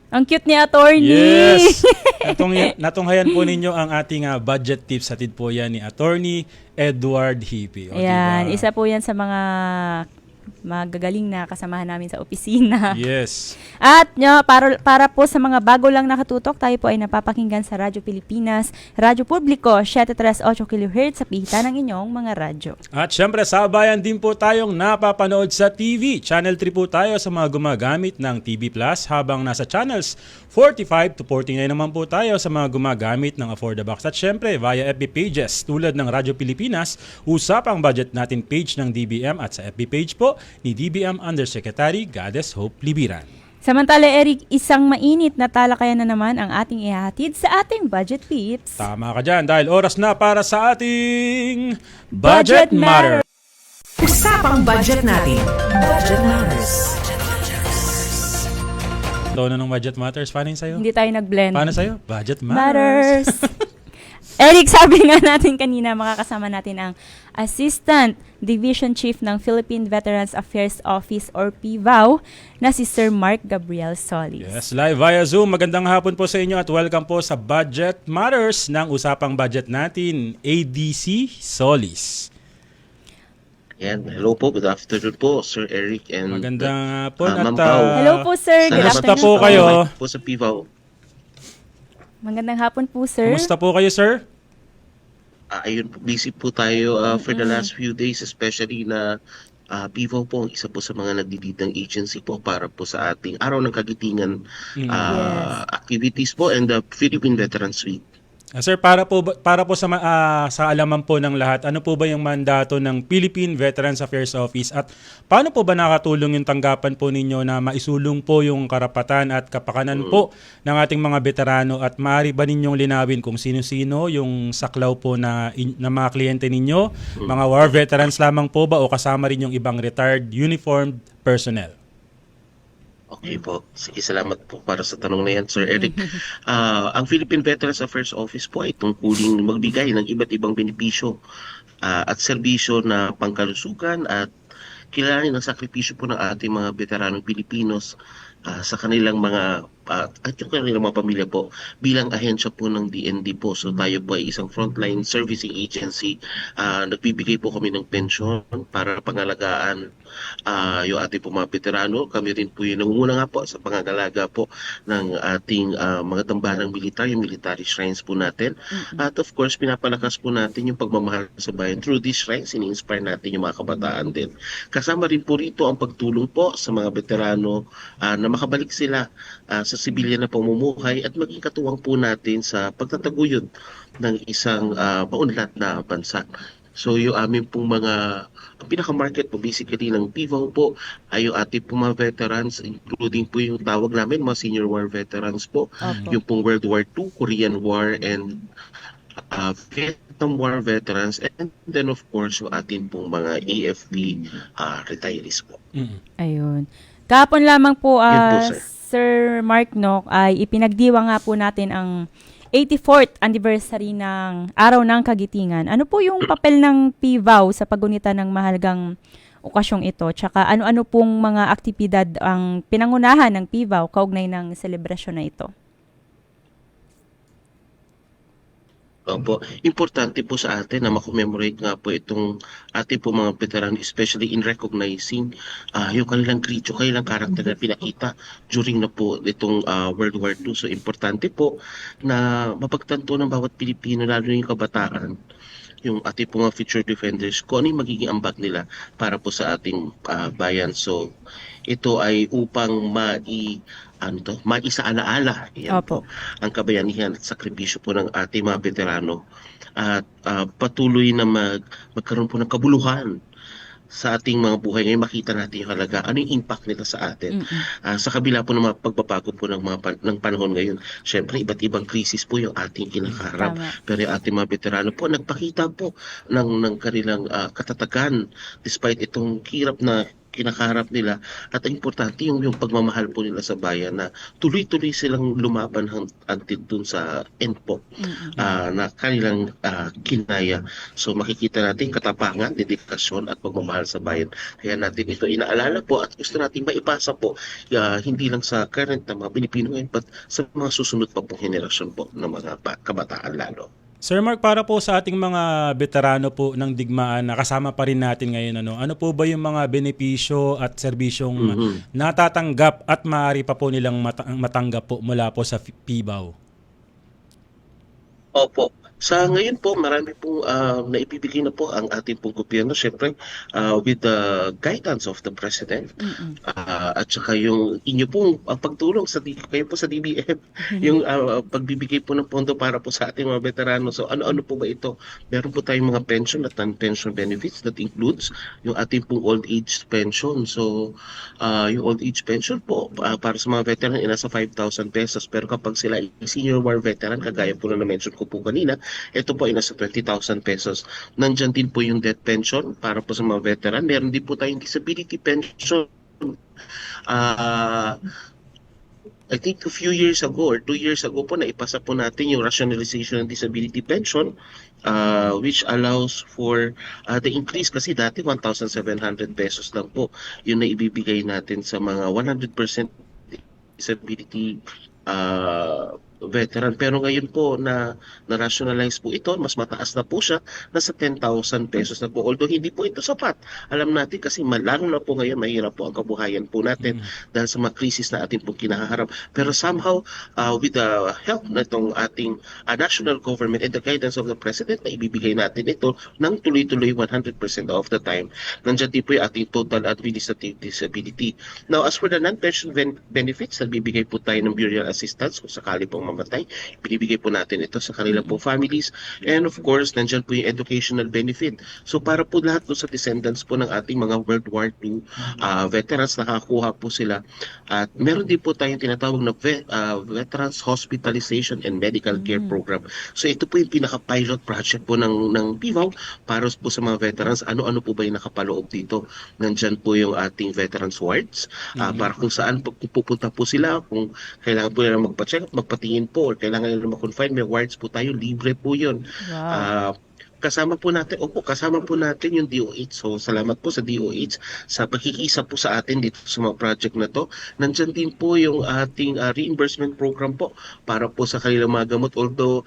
Speaker 12: Ang cute ni Attorney.
Speaker 11: Yes! Natunghayan po ninyo ang ating budget tips. Hatid po yan ni Attorney Edward Hipe.
Speaker 12: Ayan,
Speaker 11: diba?
Speaker 12: isa po yan sa mga magagaling na kasamahan namin sa opisina.
Speaker 11: Yes.
Speaker 12: At para po sa mga bago lang nakatutok, tayo po ay napapakinggan sa Radyo Pilipinas, Radyo Publiko, 738 kHz sa pihitan ng inyong mga radyo.
Speaker 11: At syempre, sabayan din po tayong napapanood sa TV. Channel 3 po tayo sa mga gumagamit ng TV Plus, habang nasa channels 45 to 49 naman po tayo sa mga gumagamit ng Affordabox. At syempre, via FB pages tulad ng Radyo Pilipinas, Usapang Budget Natin page ng DBM, at sa FB page po ni DBM Undersecretary Goddess Hope Libiran.
Speaker 12: Samantala, Eric, isang mainit na talakayan na naman ang ating ihahatid sa ating Budget Pips.
Speaker 11: Tama ka dyan, dahil oras na para sa ating Budget Matter.
Speaker 10: Usapang budget natin. Budget Matters.
Speaker 11: Tono ng Budget Matters, paano yung sa'yo?
Speaker 12: Hindi tayo nag-blend.
Speaker 11: Paano sa'yo? Budget Matters.
Speaker 12: Eric, sabi nga natin kanina, makakasama natin ang Assistant Division Chief ng Philippine Veterans Affairs Office or PVAO na si Sir Mark Gabriel Solis.
Speaker 11: Yes, live via Zoom. Magandang hapon po sa inyo at welcome po sa Budget Matters ng Usapang Budget Natin, ADC Solis.
Speaker 2: Yan, hello po, good afternoon po, Sir Eric and
Speaker 11: magandang hapon
Speaker 2: Ma'am Pao.
Speaker 12: Hello po, sir. Good
Speaker 11: Kumusta
Speaker 12: afternoon
Speaker 11: po kayo?
Speaker 2: Po sa PVAO.
Speaker 12: Magandang hapon po, sir.
Speaker 11: Kumusta po kayo, sir?
Speaker 2: Ayun po, busy po tayo for the last few days, especially na PVAO po, isa po sa mga nagdi-lead ng agency po para po sa ating Araw ng Kagitingan activities po and the Philippine Veterans Week.
Speaker 11: Sir, para po sa alaman po ng lahat, ano po ba yung mandato ng Philippine Veterans Affairs Office at paano po ba nakatulong yung tanggapan po ninyo na maisulong po yung karapatan at kapakanan po ng ating mga veterano, at maaari ba ninyong linawin kung sino-sino yung saklaw po na mga kliyente ninyo? Mga war veterans lamang po ba o kasama rin yung ibang retired uniformed personnel?
Speaker 2: Okay po. Sige, salamat po para sa tanong na yan, Sir Eric. Ang Philippine Veterans Affairs Office po ay tungkuling magbigay ng iba't ibang benepisyo at serbisyo na pangkalusugan at kilalanin ang sakripisyo po ng ating mga veteranong Pilipinos sa kanilang mga at yung kanilang mga pamilya po bilang ahensya po ng DND po. So tayo po ay isang frontline servicing agency. Nagbibigay po kami ng pensyon para pangalagaan yung ating po mga veterano. Kami rin po yung nangunguna nga po sa pangangalaga po ng ating mga tambahanang militar, yung military shrines po natin. At of course, pinapalakas po natin yung pagmamahal sa bayan. Through these shrines, ini-inspire natin yung mga kabataan din. Kasama rin po rito ang pagtulong po sa mga veterano na makabalik sila sa sibilyan na pamumuhay at maging katuwang po natin sa pagtataguyod ng isang maunlad na bansa. So yung aming pong ang pinaka-market po basically ng PVAO po ay yung ating pong mga veterans, including po yung tawag namin mga senior war veterans po, yung pong World War II, Korean War, and Vietnam War veterans, and then of course yung ating pong mga AFP retirees po.
Speaker 12: Ayun. Kahapon lamang po,
Speaker 2: Yun po,
Speaker 12: Sir Mark, ay ipinagdiwa nga po natin ang 84th anniversary ng Araw ng Kagitingan. Ano po yung papel ng PVAO sa paggunita ng mahalagang okasyong ito? Tsaka ano-ano pong mga aktibidad ang pinangunahan ng PVAO kaugnay ng selebrasyon na ito?
Speaker 2: Opo, importante po sa atin na makommemorate nga po itong ating po mga veteran, especially in recognizing yung kanilang grit, yung kanilang karakter na pinakita during na po itong World War II. So importante po na mapagtanto ng bawat Pilipino, lalo yung kabataan, yung ating po mga future defenders, kung ano yung magiging ambag nila para po sa ating bayan. So ito ay upang maisaalaala yan po ang kabayanihan at sakripisyo po ng ating mga veterano at patuloy na magkaroon po ng kabuluhan sa ating mga buhay. Ngayon makita natin yung halaga, ano yung impact nila sa atin. Sa kabila po ng mga pagbabago po ng panahon ngayon, syempre iba't ibang krisis po yung ating kinakaharap. Pero yung ating mga veterano po nagpakita po ng kanilang katatagan despite itong hirap na kinakaharap nila at ang importante yung pagmamahal po nila sa bayan na tuloy-tuloy silang lumaban until dun sa end po na kanilang kinaya. So makikita natin katapangan, dedikasyon at pagmamahal sa bayan. Kaya natin ito inaalala po at gusto natin maipasa po hindi lang sa current na mga Pilipino ngayon but sa mga susunod pa pong henerasyon po ng mga kabataan lalo.
Speaker 11: Sir Mark, para po sa ating mga veterano po ng digmaan na kasama pa rin natin ngayon, ano po ba yung mga benepisyo at serbisyong natatanggap at maaari pa po nilang matanggap po mula po sa PIBAW?
Speaker 2: Opo. Sa ngayon po, marami pong naibibigay na po ang ating pong gobyerno, syempre with the guidance of the President at saka yung inyo pong pagtulong sa kayo po sa DBM, yung pagbibigay po ng pondo para po sa ating mga veterano. So ano po ba ito? Meron po tayong mga pension at non-pension benefits that includes yung ating pong old age pension. So yung old age pension po para sa mga veteran ay nasa 5,000 pesos pero kapag sila ay senior war veteran, kagaya po na na-mention ko po kanina, ito po ay nasa 20,000 pesos. Nandyan din po yung death pension para po sa mga veteran. Meron din po tayong disability pension. I think a few years ago or 2 years ago po naipasa po natin yung rationalization ng disability pension which allows for the increase kasi dati 1,700 pesos lang po yun na ibibigay natin sa mga 100% disability veteran. Pero ngayon po na-rationalize po ito, mas mataas na po siya, nasa 10,000 pesos na po. Although hindi po ito sapat. Alam natin kasi lalo na po ngayon, mahirap po ang kabuhayan po natin dahil sa mga krisis na ating po kinaharap. Pero somehow, with the help na itong ating national government and the guidance of the President, na ibibigay natin ito ng tuloy-tuloy 100% of the time. Nandiyan din po yung ating total administrative disability. Now, as for the non-pension benefits, nagbibigay po tayo ng burial assistance kung sakali pong mamatay. Binibigay po natin ito sa kanila po families. And of course, nandyan po yung educational benefit. So para po lahat po sa descendants po ng ating mga World War II veterans, nakakuha po sila. At meron din po tayong tinatawag na Veterans Hospitalization and Medical Care Program. So ito po yung pinaka-pilot project po ng PIBAW para po sa mga veterans. Ano-ano po ba yung nakapaloob dito? Nandyan po yung ating veterans wards para kung saan pupunta po sila, kung kailangan po nila magpa-check up, magpatingin po or kailangan nila ma-confine, may wards po tayo, libre po yun.
Speaker 12: Wow.
Speaker 2: Kasama po natin yung DOH. So salamat po sa DOH sa pagkikisa po sa atin dito sa mga project na to. Nandyan din po yung ating reimbursement program po para po sa kanilang mga gamot. Although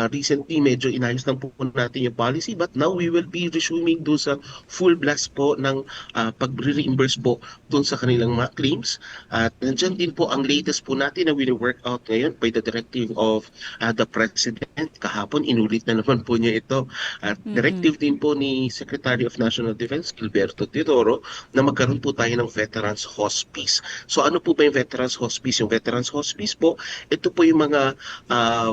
Speaker 2: recently medyo inayos lang po natin yung policy, but now we will be resuming doon sa full blast po ng pag-reimburse po doon sa kanilang mga claims. At nandyan din po ang latest po natin na wini-work out ngayon by the directive of the President. Kahapon inulit na naman po niya ito. At directive din po ni Secretary of National Defense Gilberto Teodoro na magkaroon po tayo ng Veterans Hospice. So ano po ba yung Veterans Hospice? Yung Veterans Hospice po, ito po yung mga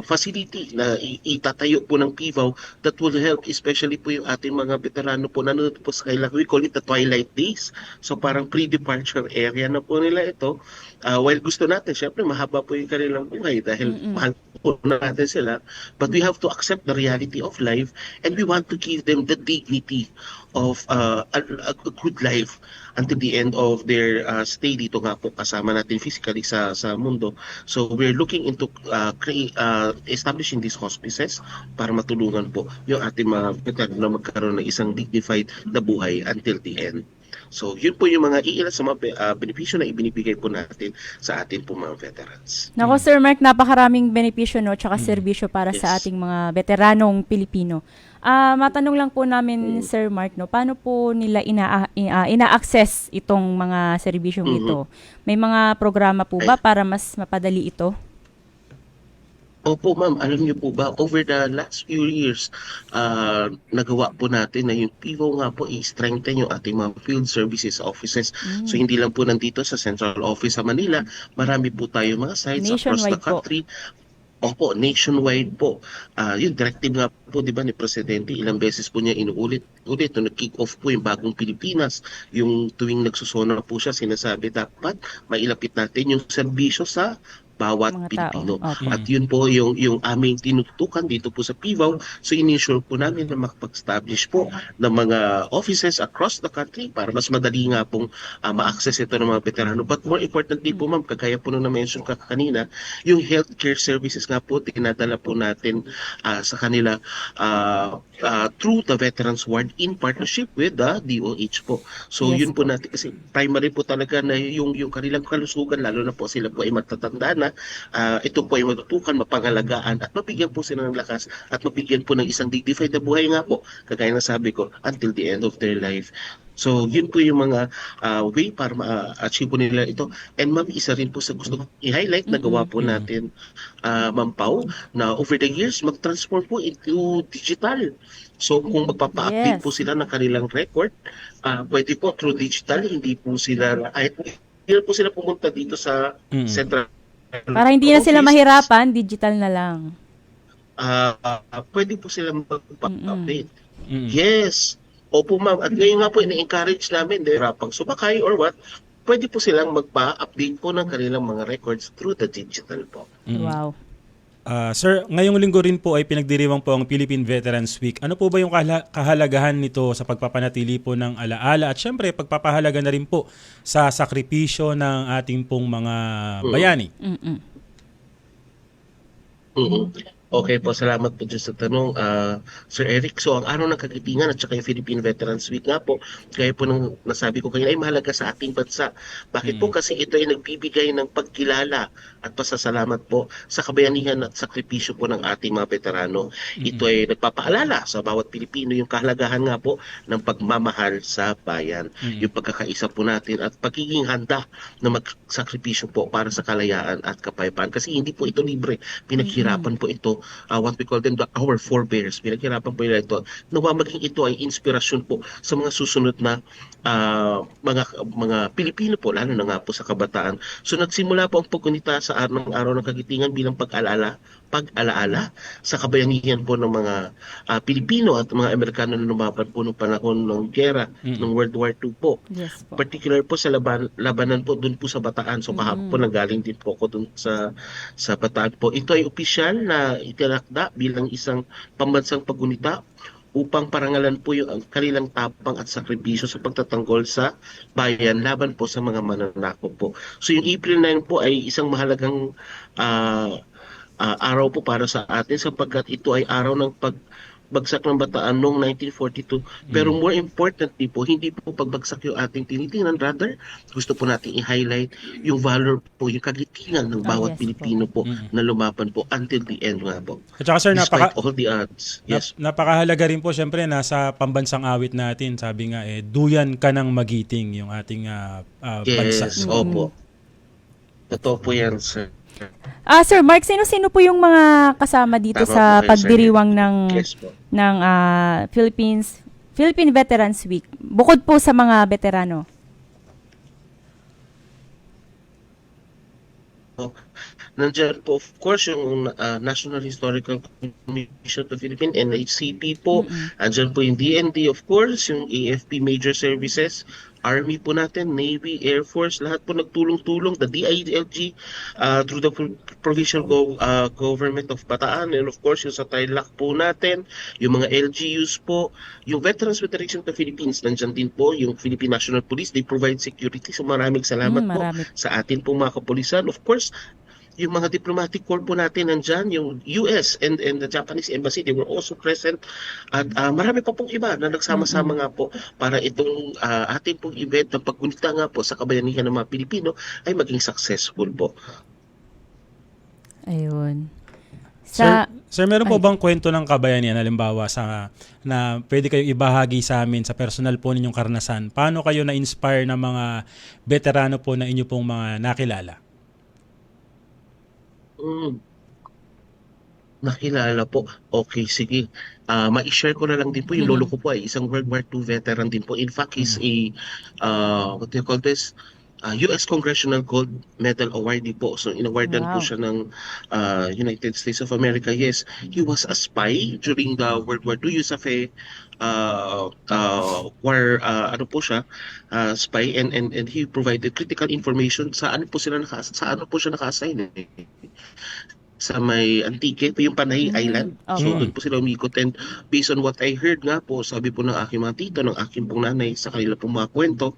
Speaker 2: facility na itatayo po ng PIBAW that will help especially po yung ating mga veterano po nanonood po sa kailang, we call it the twilight days. So parang pre-departure area na po nila ito. While gusto natin, syempre mahaba po yung kanilang buhay dahil mahal po natin sila, but we have to accept the reality of life and we want to give them the dignity of a good life until the end of their stay dito nga po kasama natin physically sa mundo. So we're looking into establishing these hospices para matulungan po yung ating mga veterano na magkaroon ng isang dignified na buhay until the end. So, yun po yung mga iilan sa mga benepisyo na ibinibigay po natin sa ating po mga veterans.
Speaker 12: Nako Sir Mark, napakaraming benepisyo no, tsaka serbisyo para sa ating mga veteranong Pilipino. Matanong lang po namin Sir Mark, no, paano po nila ina-access itong mga serbisyong ito? May mga programa po ba para mas mapadali ito?
Speaker 2: Opo ma'am, alam niyo po ba, over the last few years, nagawa po natin na yung PIBAW nga po i-strengthen yung ating mga field services offices. So hindi lang po nandito sa central office sa Manila, marami po tayo mga sites across the country. Opo, nationwide po. Yung directive nga po, di ba, ni Presidente, ilang beses po niya inuulit nung nag-kick off po yung bagong Pilipinas. Yung tuwing nagsusona po siya, sinasabi dapat mailapit natin yung serbisyo sa bawat
Speaker 12: Mga tao.
Speaker 2: Pilipino.
Speaker 12: Opo.
Speaker 2: At yun po yung aming tinutukan dito po sa PIVAW. So in-ensure po namin na makapag-establish po ng mga offices across the country para mas madali nga pong ma-access ito ng mga veterano. But more importantly po ma'am, kagaya po nung na-mention ka kanina, yung healthcare services nga po, tinadala po natin sa kanila through the Veterans Ward in partnership with the DOH po. So
Speaker 12: Yes
Speaker 2: yun po natin, kasi primary po talaga na yung kanilang kalusugan, lalo na po sila po ay matatanda na, ito po ay matutukan, mapangalagaan at mabigyan po sila ng lakas at mabigyan po ng isang dignified na buhay nga po, kagaya na sabi ko, until the end of their life. So yun po yung mga way para ma-achieve po nila ito. And ma'am, isa rin po sa gusto kong i-highlight na gawa po natin, Ma'am Pau, na over the years mag-transform po into digital. So kung magpapa-update po sila ng kanilang record, pwede po through digital, hindi po sila pumunta dito sa central.
Speaker 12: Para hindi na sila mahirapan, digital na lang.
Speaker 2: Pwede po sila magpa-update. Yes. Opo ma'am. At ngayon nga po, ina-encourage namin, pang sumakay or what, pwede po silang magpa-update po ng kanilang mga records through the digital po.
Speaker 12: Wow.
Speaker 11: Sir, ngayong linggo rin po ay pinagdiriwang po ang Philippine Veterans Week. Ano po ba yung kahalagahan nito sa pagpapanatili po ng alaala at syempre pagpapahalaga na rin po sa sakripisyo ng ating pong mga bayani?
Speaker 2: Okay po, salamat po dyan sa tanong, Sir Eric. So, ang araw ng Kagitingan at saka yung Philippine Veterans Week nga po, gaya po ng nasabi ko kanina, ay mahalaga sa ating bansa. Bakit po? Kasi ito ay nagbibigay ng pagkilala at pasasalamat po sa kabayanihan at sakripisyo po ng ating mga veterano. Ito ay nagpapaalala sa bawat Pilipino yung kahalagahan nga po ng pagmamahal sa bayan. Yung pagkakaisa po natin at pagiging handa na magsakripisyo po para sa kalayaan at kapayapaan. Kasi hindi po ito libre. Pinaghirapan po ito, what we call them our forebears. Pinaghirapan po nila ito. Nawa maging ito ay inspirasyon po sa mga susunod na mga Pilipino po, lalo na nga po sa kabataan. So nagsimula po ang pagkunita sa araw ng Kagitingan bilang pag-alaala sa kabayanihan po ng mga Pilipino at mga Amerikano na lumaban po noong panahon ng giyera ng World War II po.
Speaker 12: Yes po.
Speaker 2: Particular po sa labanan po doon po sa Bataan. So kahapon po nanggaling din po ako doon sa Bataan po. Ito ay opisyal na itinakda bilang isang pambansang paggunita upang parangalan po yung kanilang tapang at sakripisyo sa pagtatanggol sa bayan laban po sa mga mananakop po. So yung April 9 po ay isang mahalagang araw po para sa atin sapagkat ito ay araw ng pagbagsak ng Bataan noong 1942. Pero more importantly po, hindi po pagbagsak yung ating tinitingnan. Rather, gusto po natin i-highlight yung valor po, yung kagitingan ng bawat Pilipino po na lumaban po until the end nga po.
Speaker 11: At saka sir,
Speaker 2: despite all the odds. Yes.
Speaker 11: Napakahalaga rin po syempre nasa pambansang awit natin. Sabi nga duyan ka ng magiting yung ating bansa.
Speaker 2: Yes, opo. Totoo po yan, sir.
Speaker 12: Sir Mark, sino-sino po yung mga kasama dito sa pagdiriwang ng Philippine Veterans Week? Bukod po sa mga veterano.
Speaker 2: Nandiyan po, of course, yung National Historical Commission of the Philippines, NHCP po. Nandiyan po yung DND, of course, yung AFP Major Services, Army po natin, Navy, Air Force, lahat po nagtulong-tulong, the DILG, through the Provincial Government of Bataan, and of course, yung sa Tarlac po natin, yung mga LGUs po, yung Veterans Federation of the Philippines, nandiyan din po, yung Philippine National Police, they provide security. So maraming salamat po sa atin po mga kapulisan. Of course, yung mga diplomatic corps po natin nandyan, yung US and the Japanese Embassy, they were also present. At marami pa pong iba na nagsama-sama nga po para itong ating pong event na paggunita nga po sa kabayanihan ng mga Pilipino ay maging successful po.
Speaker 12: Ayun.
Speaker 11: Sir, meron po bang kwento ng kabayanihan, halimbawa na pwede kayong ibahagi sa amin sa personal po ninyong karanasan? Paano kayo na-inspire ng mga veterano po na inyo pong mga nakilala?
Speaker 2: Nakilala po. Okay, sige. Ma-share ko na lang din po. Yung lolo ko po ay isang World War II veteran din po. In fact, he's a, what do you call this? US Congressional Gold Medal awardee po. So inawardan po siya ng United States of America. Yes, he was a spy during the World War II. USAFE ano po siya, spy, and he provided critical information sa ano po siya naka-assign sa may Antique, yung Panay Island. So doon po sila umikot, and based on what I heard nga po, sabi po ng aking mga tito, ng aking pong nanay sa kanila pong mga kwento,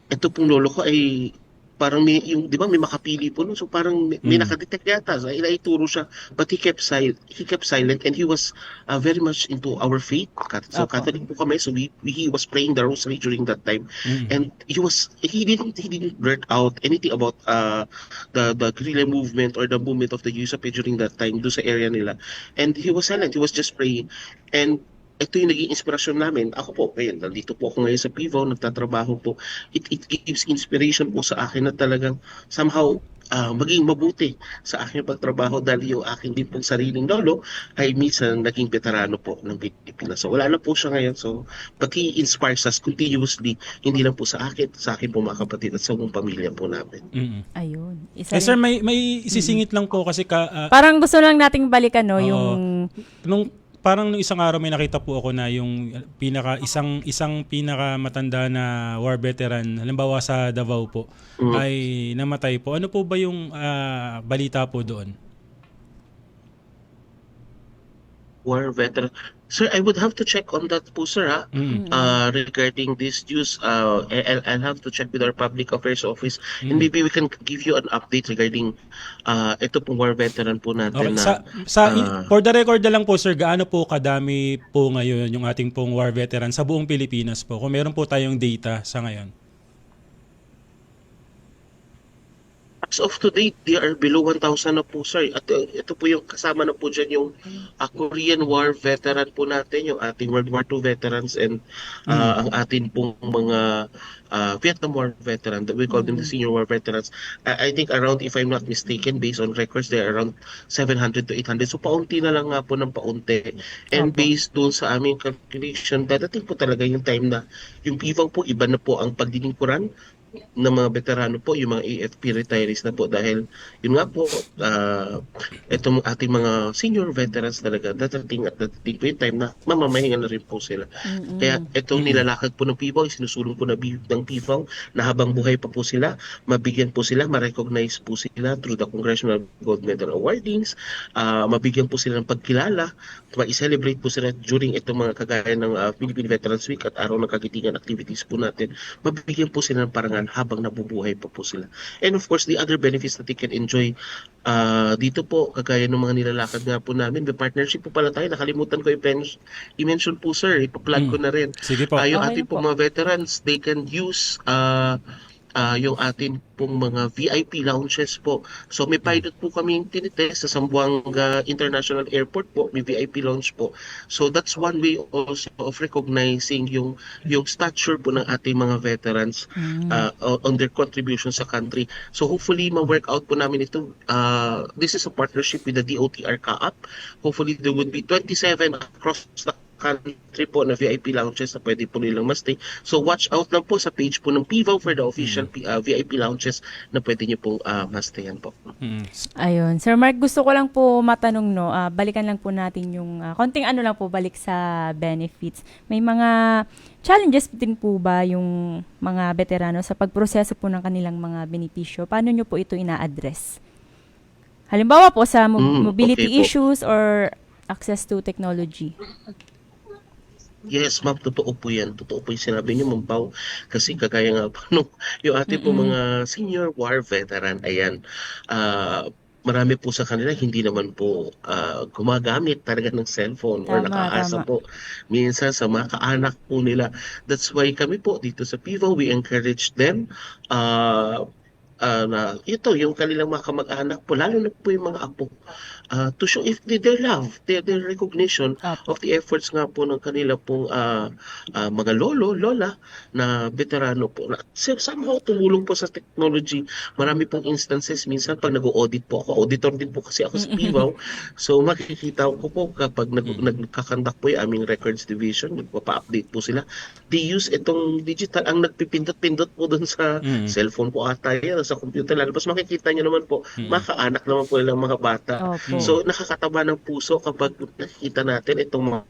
Speaker 2: ito pong lolo ko ay parang may, yung, di ba, may makapili po, no? So parang may nakadetect yata. So, ituro siya. But he kept silent, and he was very much into our faith. So Catholic po kami. So he was praying the rosary during that time. And he didn't blurt out anything about the guerrilla movement or the movement of the USAP during that time do sa area nila. And he was silent. He was just praying. And ito yung naging inspirasyon namin. Ako po, ngayon, nandito po ako ngayon sa PIVO, nagtatrabaho po. It gives inspiration po sa akin na talagang somehow maging mabuti sa aking pagtrabaho dahil yung aking din pong sariling lolo ay minsan naging veterano po ng Pilipinas. So wala na po siya ngayon. So, but he inspires us continuously, hindi lang po sa akin po mga kapatid at sa buong pamilya po namin.
Speaker 12: Ayun.
Speaker 11: Sir, may isisingit lang po kasi
Speaker 12: parang gusto lang nating balikan, no, yung
Speaker 11: parang nung isang araw may nakita po ako na yung isang pinakamatanda na war veteran, halimbawa sa Davao po, ay namatay po. Ano po ba yung balita po doon?
Speaker 2: War veteran. Sir, I would have to check on that po, sir, regarding this news. I'll have to check with our public affairs office, and maybe we can give you an update regarding ito pong war veteran po natin.
Speaker 11: Okay. For the record na lang po, sir, gaano po kadami po ngayon yung ating pong war veteran sa buong Pilipinas po? Kung meron po tayong data sa ngayon.
Speaker 2: As of today, they are below 1,000 na po, sir. At ito po yung kasama na po dyan yung Korean War veteran po natin, yung ating World War II veterans, and ang atin pong mga Vietnam War veteran, we call them the senior war veterans. I think around, if I'm not mistaken, based on records, they're around 700 to 800. So paunti na lang nga po ng paunti. And based doon sa aming calculation, dadating po talaga yung time na yung PIVAW po, iba na po ang pagdilingkuran ng mga veterano po, yung mga AFP retirees na po, dahil yun nga po, itong ating mga senior veterans talaga dadating po yung time na mamamahinga na rin po sila. Kaya itong nilalakad po ng PIVAW, sinusulong po ng PIVAW na habang buhay pa po sila, mabigyan po sila, ma-recognize po sila through the Congressional Gold Medal awardings, mabigyan po sila ng pagkilala, ma-celebrate po sila during itong mga kagaya ng Philippine Veterans Week at Araw ng Kagitingan activities po natin, mabigyan po sila ng parangal habang nabubuhay pa po sila. And of course, the other benefits that they can enjoy dito po, kagaya ng mga nilalakad nga po namin, may partnership po pala tayo, nakalimutan ko i-mention po, sir, ipa-plug ko na rin.
Speaker 11: Sige po.
Speaker 2: Yung ating po mga veterans, they can use yung atin pong mga VIP lounges po. So may pilot po kami tinitest sa Zamboanga International Airport po, may VIP lounge po. So that's one way also of recognizing yung stature po ng ating mga veterans on their contribution sa country. So hopefully ma-work out po namin ito. This is a partnership with the DOTR CAAP. Hopefully there would be 27 across the country po na VIP lounges na pwede po nilang ma-stay. So watch out lang po sa page po ng PIVAW for the official VIP lounges na pwede nyo pong ma-stayan po.
Speaker 12: Ayun. Sir Mark, gusto ko lang po matanong, no, balikan lang po natin yung konting ano lang po balik sa benefits. May mga challenges din po ba yung mga veterano sa pagproseso po ng kanilang mga benepisyo? Paano nyo po ito ina-address? Halimbawa po sa mobility issues or access to technology.
Speaker 2: Yes, ma'am, totoo po yan. Totoo po yung sinabi niyo, Ma'am Pao. Kasi kagaya nga po, yung ating po mga senior war veteran, ayan, marami po sa kanila hindi naman po gumagamit talaga ng cellphone or nakaasa po minsan sa mga kaanak po nila. That's why kami po dito sa PIVAW, we encourage them na ito, yung kanilang mga kamag-anak po, lalo na po yung mga apo, to show if their love, their recognition of the efforts nga po ng kanila pong mga lolo, lola na veterano po. Na, somehow tumulong po sa technology. Marami pong instances, minsan pag nag-audit po ako, auditor din po kasi ako sa PIVAW, so makikita ko po kapag nagkakandak po yung aming records division, nagpapa-update po sila. They use itong digital, ang nagpipindot-pindot po dun sa cellphone po ata yan, sa computer, lalabas makikita nyo naman po, makaanak naman po ilang mga bata. So nakakataba ng puso kapag nakikita natin itong mga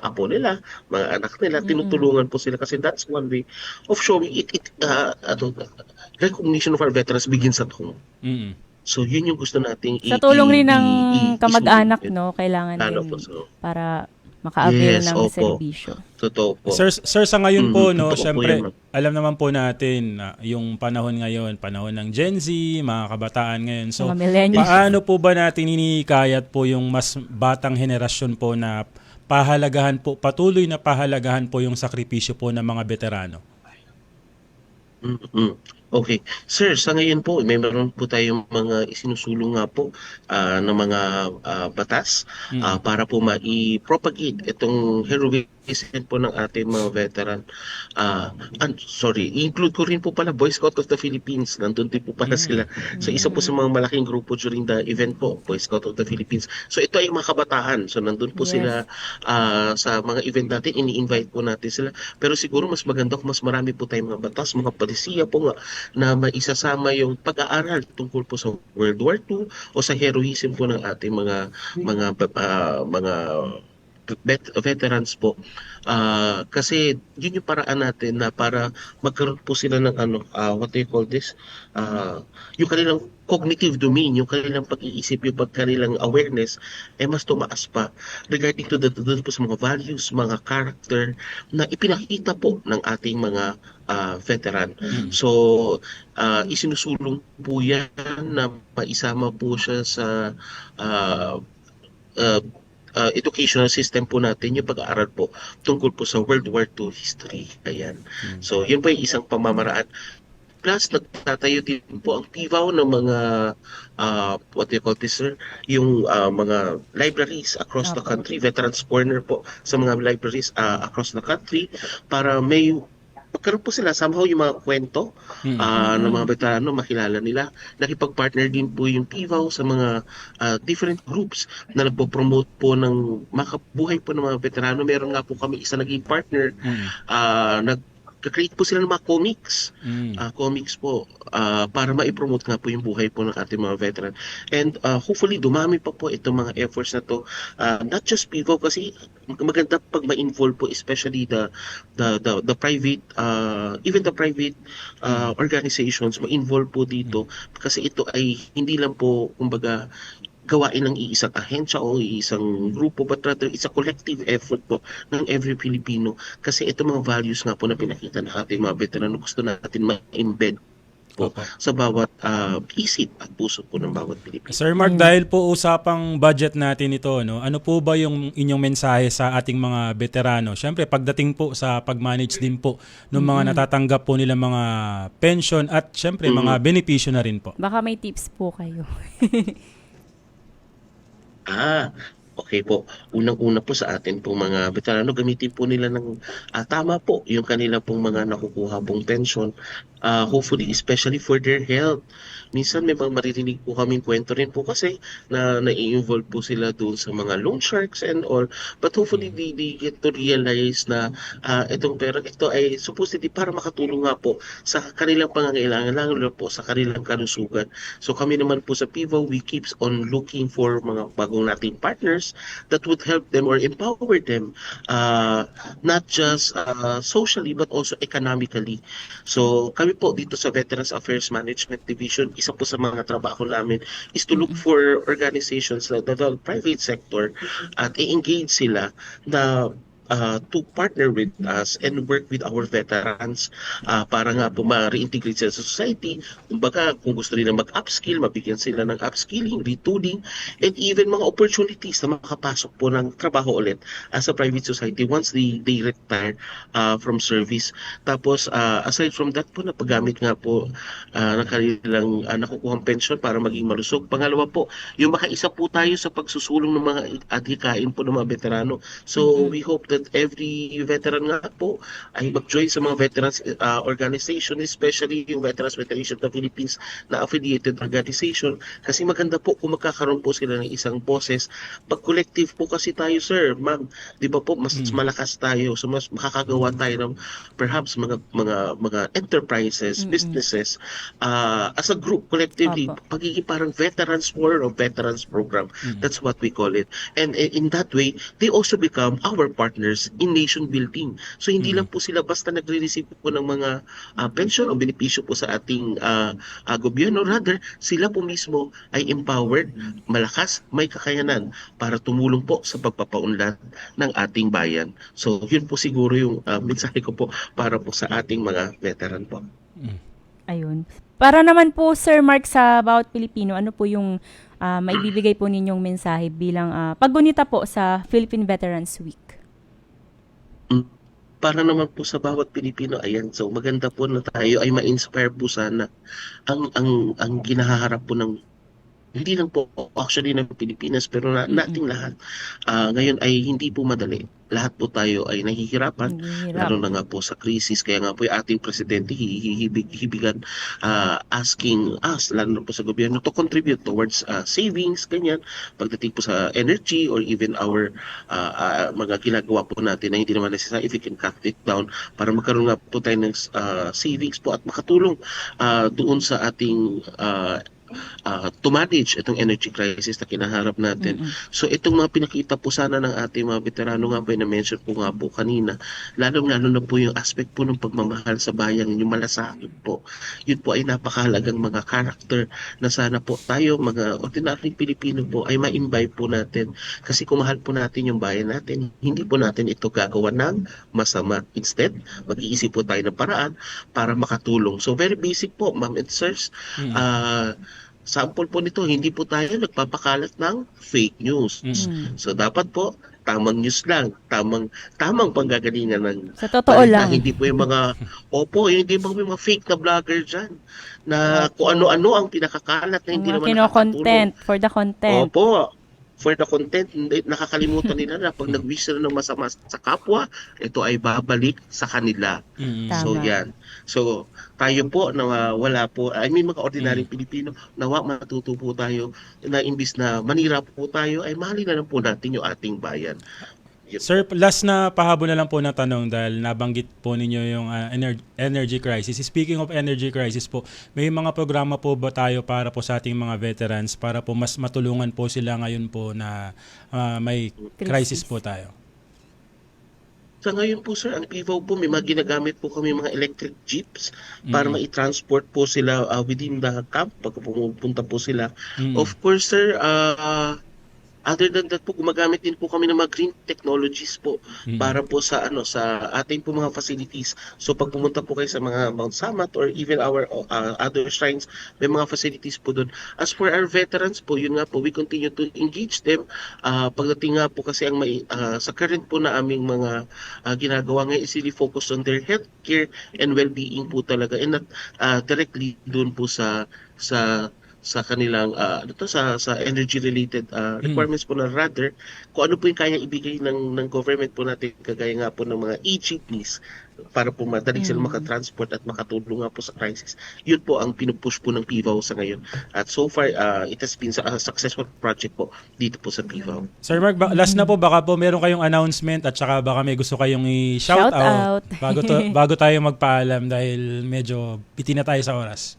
Speaker 2: apo nila, mga anak nila, tinutulungan po sila kasi that's one way of showing recognition of our veterans begins at home. So yun yung gusto nating
Speaker 12: sa tulong rin ng kamag-anak, no, kailangan din para maka-avail ng serbisyo.
Speaker 2: Totoo po.
Speaker 11: Sir, sa ngayon po, no, syempre, alam naman po natin yung panahon ngayon, panahon ng Gen Z, mga kabataan ngayon. So, paano po ba natin hinihikayat po yung mas batang henerasyon po na pahalagahan po, patuloy na pahalagahan po yung sakripisyo po ng mga veterano?
Speaker 2: Okay. Sir, sa ngayon po, meron po tayong mga isinusulong nga po ng mga batas para po ma-propagate itong heroism po ng ating mga veteran. Include ko rin po pala Boy Scout of the Philippines. Nandun din po pala sila. So isa po sa mga malaking grupo during the event po, Boy Scout of the Philippines. So ito ay mga kabataan. So nandun po sila sa mga event natin, ini-invite po natin sila. Pero siguro mas maganda kung mas marami po tayong mga batas, mga polisiya po nga na maisasama yung pag-aaral tungkol po sa World War II o sa heroism po ng ating mga veterans po. Kasi yun yung paraan natin na para magkaroon po sila ng what do you call this? Yung kanilang cognitive domain, yung kanilang pag-iisip, yung kanilang awareness ay mas tumaas pa regarding to po sa mga values, mga character na ipinakita po ng ating mga veteran. So, isinusulong po yan na maisama po siya sa educational system po natin, yung pag-aaral po tungkol po sa World War II history. Ayan. So, yun po yung isang pamamaraan. Plus, nagtatayo din po ang PIVAW ng mga what do you call this, sir? Yung mga libraries across the country, Veterans Corner po sa mga libraries across the country para may magkaroon po sila somehow yung mga kwento ng mga veterano, makilala nila. Nakipag-partner din po yung PIVAW sa mga different groups na nagpo-promote po ng makabuhay po ng mga veterano. Meron nga po kami isa naging partner, nag-create po sila ng mga comics. Comics po para ma-promote nga po yung buhay po ng ating mga veteran. And hopefully dumami pa po itong mga efforts na to. Not just PIVAW kasi maganda pag ma-involve po especially the private even the private organizations ma-involve po dito kasi ito ay hindi lang po kumbaga gawain ng iisang ahensya o iisang grupo, but rather it's a collective effort po ng every Filipino kasi ito mga values nga po na pinakita ng ating mga veterano gusto natin ma-embed po sa bawat isip at puso po ng bawat Pilipino.
Speaker 11: Sir Mark, dahil po usapang budget natin ito, no, ano po ba yung inyong mensahe sa ating mga veterano? Siyempre, pagdating po sa pag-manage din po ng mga natatanggap po nila mga pension at siyempre mga benepisyo na rin po.
Speaker 12: Baka may tips po kayo.
Speaker 2: Okay po. Unang-una po sa atin pong mga veterano, gamitin po nila ng tama po yung kanila pong mga nakukuha pong pension. Hopefully, especially for their health. Minsan may mga maririnig po kaming kwento rin po kasi na nai-involve po sila doon sa mga loan sharks and all. But hopefully, they get to realize na itong pera, ito ay supposedly para makatulong nga po sa kanilang pangangailangan, lalo po sa kanilang kalusugan. So kami naman po sa PIVAW, we keeps on looking for mga bagong nating partners that would help them or empower them not just socially but also economically. So kami po dito sa Veterans Affairs Management Division, isa po sa mga trabaho namin is to look for organizations like the private sector at i-engage sila na to partner with us and work with our veterans para nga po ma-reintegrate sila sa society. Kumbaga, kung gusto nila mag-upskill, mabigyan sila ng upskilling, retooling, and even mga opportunities na makapasok po ng trabaho ulit as a private society once they retire from service. Tapos, aside from that po, napagamit nga po ng kanilang nakukuhang pension para maging malusog. Pangalawa po, yung makaisa po tayo sa pagsusulong ng mga adhikain po ng mga veterano. So, we hope that every veteran nga po ay mag-join sa mga veterans organization, especially yung Veterans Federation of the Philippines na affiliated organization. Kasi maganda po kung magkakaroon po sila ng isang boses. Pag collective po kasi tayo, sir, ma'am, di ba po, mas malakas tayo. So, mas makakagawa tayo ng perhaps mga enterprises, businesses, as a group, collectively, pagiging parang veterans war or veterans program. That's what we call it. And in that way, they also become our partners in nation building. So hindi lang po sila basta nagre-receive po ng mga pension o benepisyo po sa ating gobyerno. Rather, sila po mismo ay empowered, malakas, may kakayanan para tumulong po sa pagpapaunlad ng ating bayan. So yun po siguro yung mensahe ko po para po sa ating mga veteran po.
Speaker 12: Ayun. Para naman po, Sir Mark, sa Bawat Pilipino, ano po yung maibibigay po ninyong mensahe bilang paggunita po sa Philippine Veterans Week?
Speaker 2: Para naman po sa bawat Pilipino, ayan, so maganda po na tayo ay ma-inspire po sana ang ginaharap po ng hindi lang po actually ng Pilipinas pero nating lahat. Ngayon ay hindi po madali. Lahat po tayo ay nahihirapan, lalo na nga po sa krisis. Kaya nga po yung ating presidente hihibigan asking us, lalo na po sa gobyerno, to contribute towards savings, ganyan, pagdating po sa energy or even our mga ginagawa po natin na hindi naman necessary if we can cut it down para magkaroon nga po tayo ng savings po at makatulong doon sa ating to manage itong energy crisis na kinaharap natin. So itong mga pinakita po sana ng ating mga veterano nga po na mention po nga po kanina, lalo-lalo na po yung aspect po ng pagmamahal sa bayan, yung malasakit po. Yun po ay napakahalagang mga character na sana po tayo, mga ordinaryong Pilipino po, ay ma-imbibe po natin. Kasi kung mahal po natin yung bayan natin, hindi po natin ito gagawa ng masama. Instead, mag-iisip po tayo ng paraan para makatulong. So very basic po, ma'am and sirs. Sample po nito, hindi po tayo nagpapakalat ng fake news. So dapat po, tamang news lang, tamang panggagalingan ng
Speaker 12: sa totoo lang.
Speaker 2: Hindi po yung mga, hindi po yung mga fake na vlogger dyan, na kung ano-ano ang pinakakalat na hindi naman
Speaker 12: content for the content.
Speaker 2: For the content, nakakalimutan nila na pag nag-wish sila ng masama sa kapwa, ito ay babalik sa kanila. So yan. So tayo po na wala po, mga ordinaryong Pilipino, nawa matuto po tayo na imbis na manira po tayo, ay mahalin na lang po natin yung ating bayan.
Speaker 11: Sir, last na pahabol na lang po na tanong dahil nabanggit po ninyo yung energy crisis. Speaking of energy crisis po, may mga programa po ba tayo para po sa ating mga veterans para po mas matulungan po sila ngayon po na may crisis po tayo?
Speaker 2: Sa ngayon po sir, ang PIVAW po, may mga ginagamit po kami mga electric jeeps para ma-transport po sila within the camp pag pumunta po sila. Of course sir, other than that po, gumagamit din po kami ng mga green technologies po para po sa sa ating po mga facilities. So pag pumunta po kayo sa mga Mount Samat or even our other shrines, may mga facilities po doon. As for our veterans po, yun nga po, we continue to engage them. Pagdating nga po kasi ang sa current po na aming mga ginagawa ngayon is really focused on their healthcare and well-being po talaga, and not directly doon po sa kanilang sa energy related requirements po, na rather kung ano po yung kaya ibigay ng government po natin, kagaya nga po ng mga e-jeepneys para po madali sila makatransport at makatulong nga po sa crisis. Yun po ang pinupush po ng PIVAW sa ngayon. At so far, it has been a successful project po dito po sa PIVAW.
Speaker 11: Sir Mark, last na po, baka po meron kayong announcement at saka baka may gusto kayong i-shout out bago tayo magpaalam dahil medyo biti na tayo sa oras.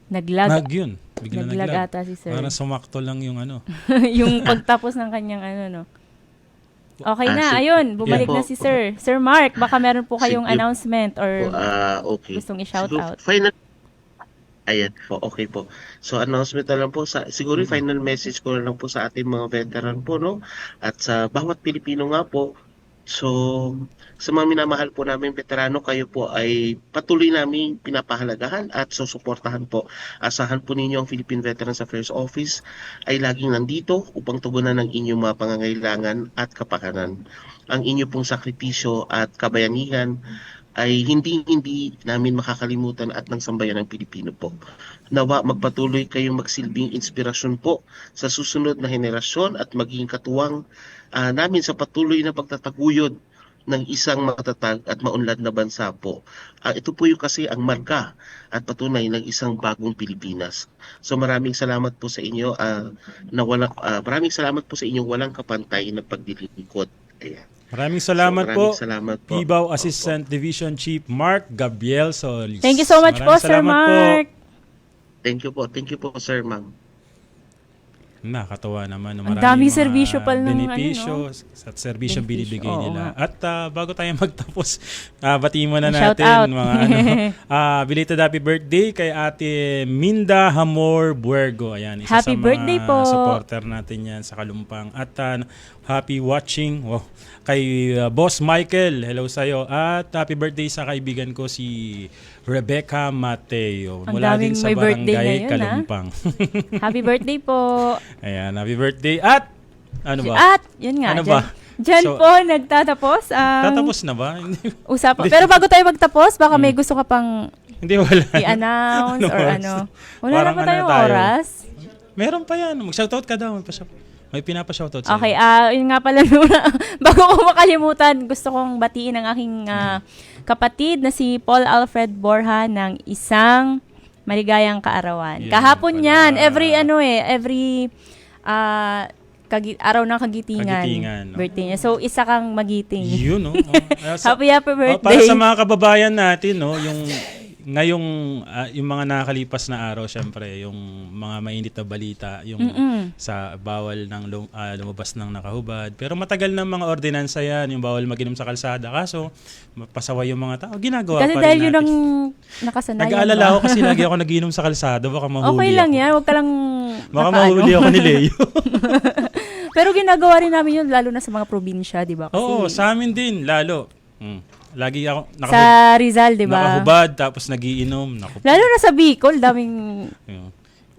Speaker 12: Naglag
Speaker 11: yun.
Speaker 12: Naglag ata si sir.
Speaker 11: Parang sumakto lang yung
Speaker 12: yung pagtapos ng kanyang Okay na, ayun, bumalik na si sir. Sir Mark, baka meron po kayong announcement or gustong i-shout out.
Speaker 2: Ayan po, okay po. So announcement na lang po siguro yung final message ko na lang po sa ating mga veteran po, no? At sa bawat Pilipino nga po. So sa mga minamahal po namin veterano, kayo po ay patuloy namin pinapahalagahan at susuportahan po. Asahan po ninyo ang Philippine Veterans Affairs Office ay laging nandito upang tugunan ng inyong mga pangangailangan at kapakanan. Ang inyo pong sakripisyo at kabayanihan ay hindi namin makakalimutan at ng sambayan ng Pilipino po. Nawa magpatuloy kayong magsilbing inspirasyon po sa susunod na henerasyon at maging katuwang namin sa patuloy na pagtataguyod ng isang matatag at maunlad na bansa po. Ito po yung kasi ang marka at patunay ng isang bagong Pilipinas. So maraming salamat po sa inyo maraming salamat po sa inyong walang kapantay na pagdilingkod. Ayan.
Speaker 11: Maraming salamat po.
Speaker 2: Salamat po.
Speaker 11: Pibaw Assistant Division Chief Mark Gabriel Solis.
Speaker 12: Thank you so much po, Sir Mark.
Speaker 2: Thank you po, Sir Ma'am.
Speaker 11: Nakakatawa naman.
Speaker 12: Ang daming serbisyo pala ng
Speaker 11: benepisyo at serbisyo binibigay nila. At bago tayo magtapos, batiin mo na
Speaker 12: Shout
Speaker 11: natin
Speaker 12: out.
Speaker 11: mga belated happy birthday kay Ate Minda Hamor Buergo. Ayan, isa
Speaker 12: Happy
Speaker 11: sa
Speaker 12: birthday
Speaker 11: mga
Speaker 12: po.
Speaker 11: supporter natin yan sa Kalumpang. At happy watching kay Boss Michael. Hello sa'yo. At happy birthday sa kaibigan ko si Rebecca Mateo.
Speaker 12: Ang
Speaker 11: Mula din
Speaker 12: daming
Speaker 11: sa
Speaker 12: may birthday
Speaker 11: barangay
Speaker 12: ngayon,
Speaker 11: Kalumpang.
Speaker 12: Happy birthday po.
Speaker 11: Ayan, happy birthday. At ano ba?
Speaker 12: At yun nga.
Speaker 11: Ano ba?
Speaker 12: Diyan
Speaker 11: So,
Speaker 12: po nagtatapos ang
Speaker 11: tatapos na ba?
Speaker 12: usapan. Pero bago tayo magtapos, baka may gusto ka pang
Speaker 11: Hindi, wala.
Speaker 12: i-announce or
Speaker 11: oras?
Speaker 12: ano. Wala
Speaker 11: Parang
Speaker 12: na ba
Speaker 11: ano
Speaker 12: tayong
Speaker 11: tayo?
Speaker 12: oras?
Speaker 11: Meron pa yan. Mag-shoutout ka daw. May pinapa-shoutout sa'yo.
Speaker 12: Okay, yun nga pala Luna. Bago ko makalimutan, gusto kong batiin ang aking kapatid na si Paul Alfred Borja ng isang maligayang kaarawan.
Speaker 11: Yan
Speaker 12: Kahapon
Speaker 11: pala.
Speaker 12: yan, every araw ng kagitingan.
Speaker 11: No?
Speaker 12: Birthday niya. So, isa kang magiting.
Speaker 11: Yun, no?
Speaker 12: Happy birthday.
Speaker 11: Para sa mga kababayan natin, no, ngayong yung mga nakakalipas na araw, syempre, yung mga mainit na balita, yung sa bawal ng lumabas ng nakahubad. Pero matagal na mga ordinansa yan, yung bawal mag-inom sa kalsada. Kaso, pasaway yung mga tao. Ginagawa
Speaker 12: Kasi
Speaker 11: pa rin
Speaker 12: dahil yun
Speaker 11: natin.
Speaker 12: ang nakasanayan.
Speaker 11: Nag-aalala ako kasi lagi ako nag-inom sa kalsada. Baka mahuli
Speaker 12: Okay lang
Speaker 11: ako.
Speaker 12: yan. Huwag ka lang
Speaker 11: Baka mahuli ako ni Leo.
Speaker 12: Pero ginagawa rin namin yun, lalo na sa mga probinsya, di ba? Kasi
Speaker 11: Oo, sa amin din, lalo. Lagi ako
Speaker 12: sa Rizal, di ba?
Speaker 11: Nakahubad, tapos nagiinom.
Speaker 12: Lalo na sa Bicol, daming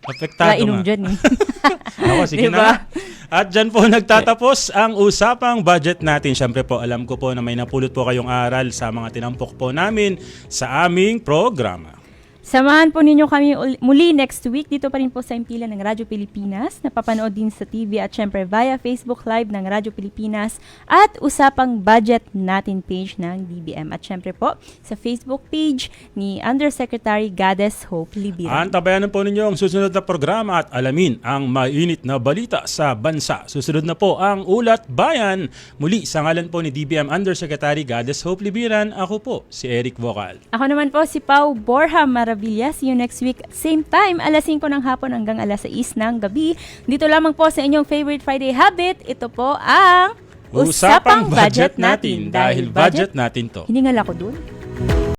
Speaker 11: apektado
Speaker 12: nainom
Speaker 11: nga.
Speaker 12: dyan eh.
Speaker 11: Ako, sige
Speaker 12: Diba?
Speaker 11: na. At dyan po nagtatapos ang usapang budget natin. Siyempre po, alam ko po na may napulot po kayong aral sa mga tinampok po namin sa aming programa.
Speaker 12: Samahan po ninyo kami muli next week dito pa rin po sa impilan ng Radyo Pilipinas. Napapanood din sa TV at syempre via Facebook Live ng Radyo Pilipinas at usapang budget natin page ng DBM. At syempre po sa Facebook page ni Undersecretary Goddess Hope Libiran.
Speaker 11: Antabayanan po ninyo ang susunod na programa at alamin ang mainit na balita sa bansa. Susunod na po ang Ulat Bayan. Muli sa ngalan po ni DBM Undersecretary Goddess Hope Libiran, ako po si Eric Vocal.
Speaker 12: Ako naman po si Pau Borja Maravilla. See you next week. Same time, alas 5 ng hapon hanggang alas 6 ng gabi. Dito lamang po sa inyong favorite Friday habit. Ito po ang
Speaker 11: Usapang Budget Natin. Dahil budget natin to.
Speaker 12: Hiningal ako dun.